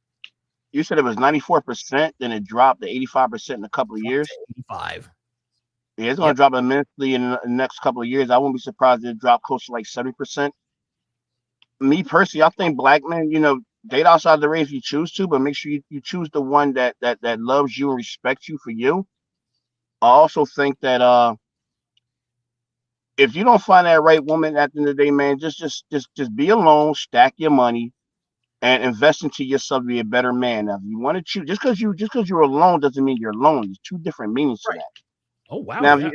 You said it was 94%, then it dropped to 85% in a couple of years. 85. Yeah, it's going to drop immensely in the next couple of years. I wouldn't be surprised if it dropped close to like 70%. Me personally, I think black men, date outside the race if you choose to, but make sure you choose the one that loves you and respects you for you. I also think that if you don't find that right woman at the end of the day, man, just be alone, stack your money, and invest into yourself to be a better man. Now, if you want to choose, just because you're alone doesn't mean you're alone. There's two different meanings to that. Oh wow. Now, Yeah.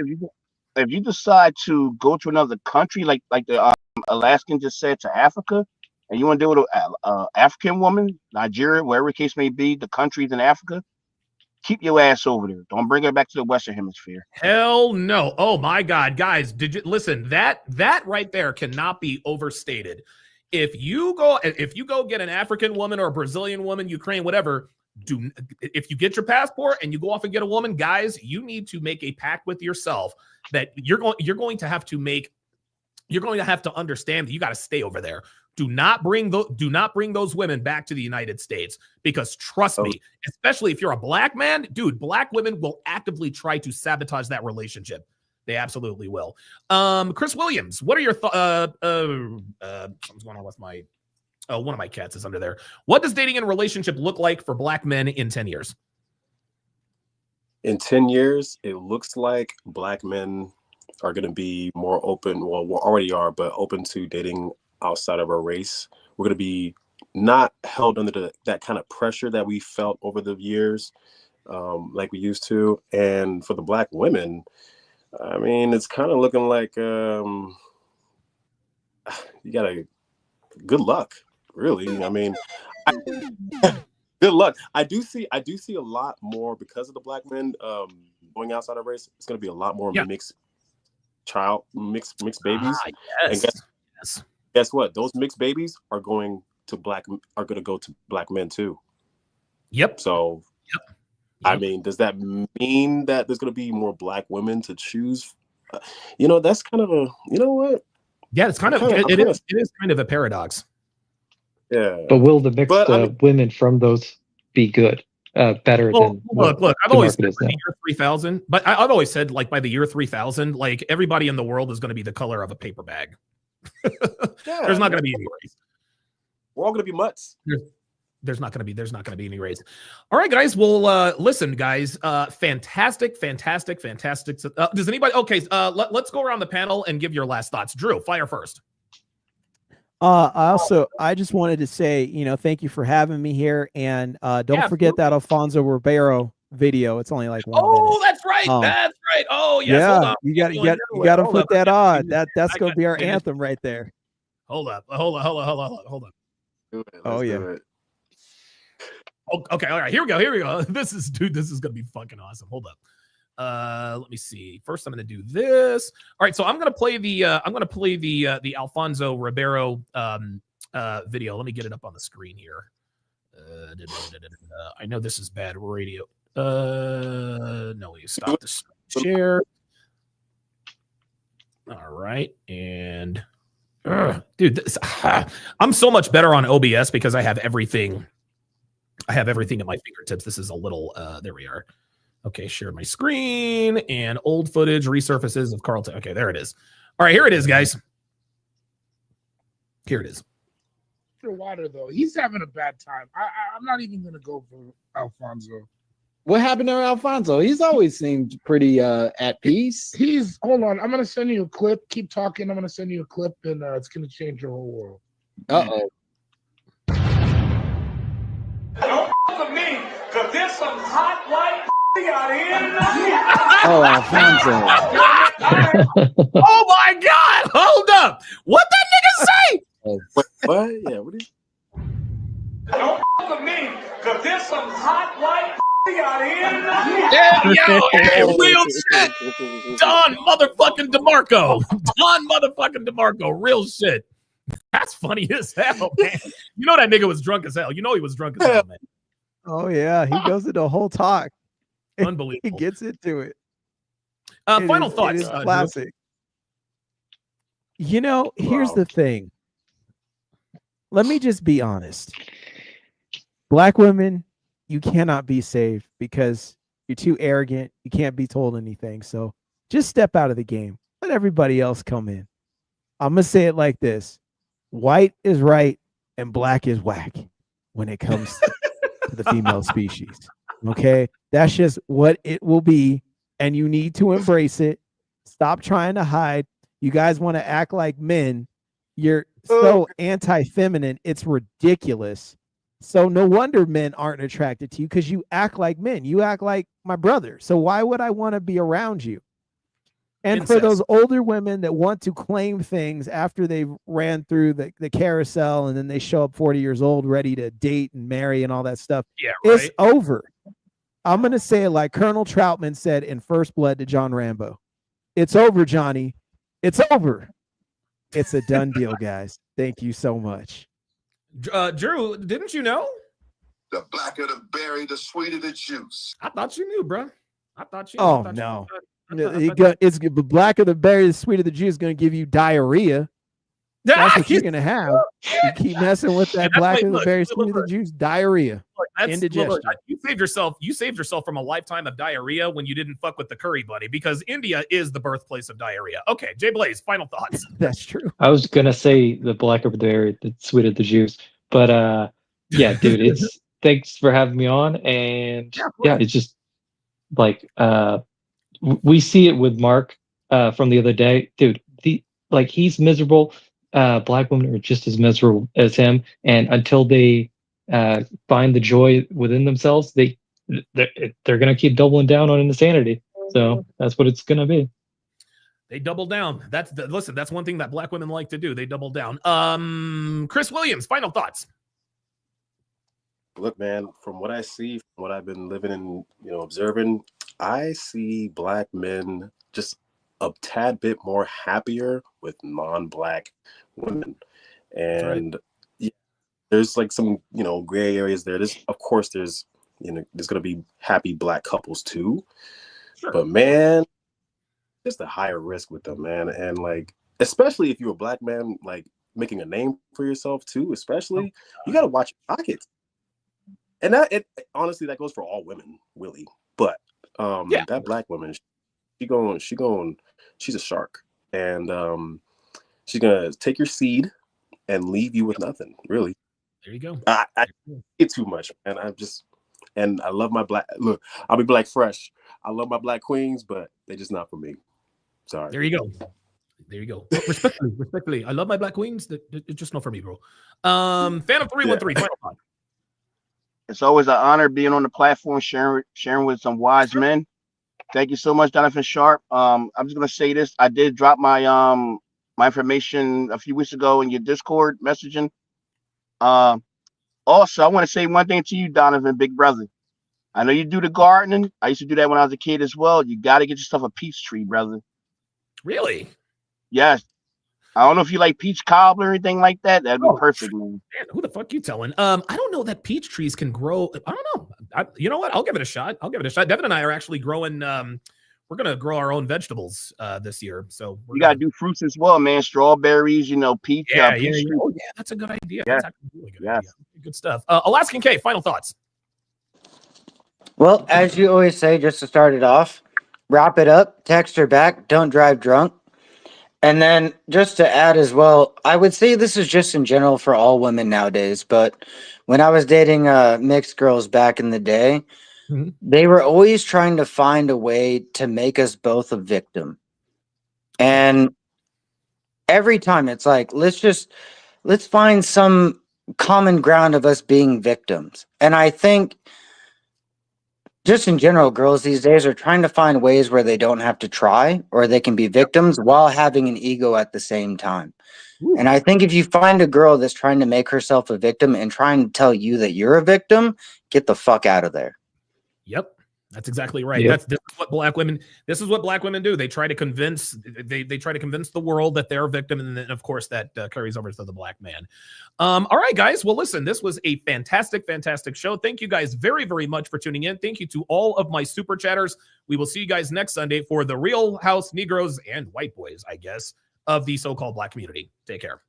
if you decide to go to another country, like the Alaskan just said, to Africa, and you want to deal with an African woman, Nigeria, wherever the case may be, the countries in Africa, keep your ass over there. Don't bring her back to the Western Hemisphere. Hell no. Oh my God, guys, did you listen? That right there cannot be overstated. If you go get an African woman or a Brazilian woman, Ukraine, whatever, if you get your passport and you go off and get a woman, guys, you need to make a pact with yourself that you're going to have to understand that you got to stay over there. Do not bring those women back to the United States, because trust me, especially if you're a black man, dude, black women will actively try to sabotage that relationship. They absolutely will. Chris Williams, what are your thoughts? Something's going on with my one of my cats is under there. What does dating and relationship look like for black men in 10 years? In 10 years, it looks like black men are going to be more open. Well, we already are, but open to dating outside of our race. We're going to be not held under that kind of pressure that we felt over the years, like we used to. And for the black women, I mean, it's kind of looking like you got to good luck, really. I mean, good luck. I do see a lot more because of the black men going outside of race. It's going to be a lot more mixed babies. Yes. And guess what? Those mixed babies are going to go to black men too. Yep. So, I mean, does that mean that there's going to be more black women to choose? That's kind of what? Yeah, it's kind of it is kind of a paradox. Yeah. But will the mixed women from those be good? Better than look. I've always said by the year 3000, but I've always said like by the year 3000, like everybody in the world is going to be the color of a paper bag. There's not going to be any race. We're all going to be mutts. There's not going to be any race. All right, guys. Well, listen, guys. Fantastic. Does anybody? Okay. Let's go around the panel and give your last thoughts. Drew, fire first. I just wanted to say, thank you for having me here, and don't forget that Alfonso Ribeiro video. It's only like 1 minute. That's right. That's right. Oh, yes. Yeah, Hold on. you got to put that on. That's gonna be our anthem right there. Hold up. Hold on. Oh yeah. Okay. All right. Here we go. This is gonna be fucking awesome. Hold up. Let me see. First, I'm gonna do this. All right. So I'm gonna play the Alfonso Ribeiro video. Let me get it up on the screen here. I know this is bad radio. No, we stop this share. All right, and Dude, I'm so much better on OBS because I have everything. I have everything at my fingertips. This is a little. There we are. Okay, share my screen and old footage resurfaces of Carlton. Okay, there it is. All right, here it is, guys. Here it is. Water though, he's having a bad time. I'm not even gonna go for Alfonso. What happened to Alfonso? He's always seemed pretty at peace. He's hold on. I'm gonna send you a clip. Keep talking. I'm gonna send you a clip, and it's gonna change your whole world. Uh-oh. Don't f with me, cause there's some hot white out here. Oh, Alfonso. Oh my God! Hold up! What that nigga say? Wait, what? Yeah, what is? Don't f with me, cause there's some hot white out here. Yeah, yo, hey, real shit. Don motherfucking DeMarco. Don motherfucking DeMarco. Real shit. That's funny as hell, man. You know that nigga was drunk as hell. You know he was drunk as hell, man. Oh yeah, he goes into a whole talk. Unbelievable. He gets into it. Final It thoughts. is classic. You know, here's the thing. Let me just be honest. Black women, you cannot be saved because you're too arrogant. You can't be told anything. So just step out of the game. Let everybody else come in. I'm going to say it like this. White is right and black is whack when it comes to the female species. Okay? That's just what it will be. And you need to embrace it. Stop trying to hide. You guys want to act like men. You're so anti-feminine. It's ridiculous. So no wonder men aren't attracted to you because you act like men. You act like my brother. So why would I want to be around you? And for those older women that want to claim things after they've ran through the carousel and then they show up 40 years old, ready to date and marry and all that stuff, it's over. I'm going to say it like Colonel Troutman said in First Blood to John Rambo. It's over, Johnny. It's over. It's a done deal, guys. Thank you so much. Drew, didn't you know? The blacker the berry, the sweeter the juice. I thought you knew, bro. I thought you. Oh, no. It's the blacker the berry, the sweeter the juice is going to give you diarrhea. That's what you're going to have. You keep messing with that blacker the berry, sweeter the juice, diarrhea. Indigestion. You saved yourself from a lifetime of diarrhea when you didn't fuck with the curry bunny because India is the birthplace of diarrhea. Okay, Jay Blaze, final thoughts. That's true. I was gonna say the blacker the berry, the sweeter the juice, but yeah, dude, it's thanks for having me on, and yeah, it's just like we see it with Mark from the other day, dude. He's miserable. Black women are just as miserable as him, and until they find the joy within themselves, they're gonna keep doubling down on insanity. So that's what it's gonna be. They double down. Listen, that's one thing that black women like to do. They double down. Chris Williams, final thoughts. Look, man, from what I see, from what I've been living and observing, I see black men just a tad bit more happier with non-black women, and there's like some gray areas there. Of course there's gonna be happy black couples too, but man, just a higher risk with them, man. And like, especially if you're a black man, like making a name for yourself too, especially you got to watch your pockets. And honestly, that goes for all women, really. But that black woman, she's a shark, and she's gonna take your seed and leave you with nothing, really. There you go. I get too much, and I love my black. Look, I'll be black fresh. I love my black queens, but they're just not for me. Sorry. There you go. There you go. Respectfully, I love my black queens. It's just not for me, bro. Phantom 313. Final thought. It's always an honor being on the platform, sharing with some wise men. Thank you so much, Jonathan Sharp. I'm just gonna say this. I did drop my my information a few weeks ago in your Discord messaging. Also, I want to say one thing to you, Donovan, big brother. I know you do the gardening. I used to do that when I was a kid as well. You got to get yourself a peach tree, brother. Really? Yes. I don't know if you like peach cobbler or anything like that. That'd be perfect, man. Man, who the fuck you telling? I don't know that peach trees can grow. I don't know. You know what? I'll give it a shot. Devin and I are actually growing grow our own vegetables this year. So we gotta do fruits as well, man. Strawberries, peach. Peach Oh yeah, that's a good idea. Yeah. That's actually a really good idea. Good stuff. Alaskan K, final thoughts. Well, as you always say, just to start it off, wrap it up, text her back, don't drive drunk. And then just to add as well, I would say this is just in general for all women nowadays, but when I was dating mixed girls back in the day, they were always trying to find a way to make us both a victim. And every time it's like, let's find some common ground of us being victims. And I think just in general, girls these days are trying to find ways where they don't have to try or they can be victims while having an ego at the same time. And I think if you find a girl that's trying to make herself a victim and trying to tell you that you're a victim, get the fuck out of there. Yep. That's exactly right. Yep. This is what black women do. They try to convince the world that they're a victim, and then of course that carries over to the black man. All right, guys. Well, listen, this was a fantastic show. Thank you guys very, very much for tuning in. Thank you to all of my super chatters. We will see you guys next Sunday for the Real House Negroes and White Boys, I guess, of the so-called black community. Take care.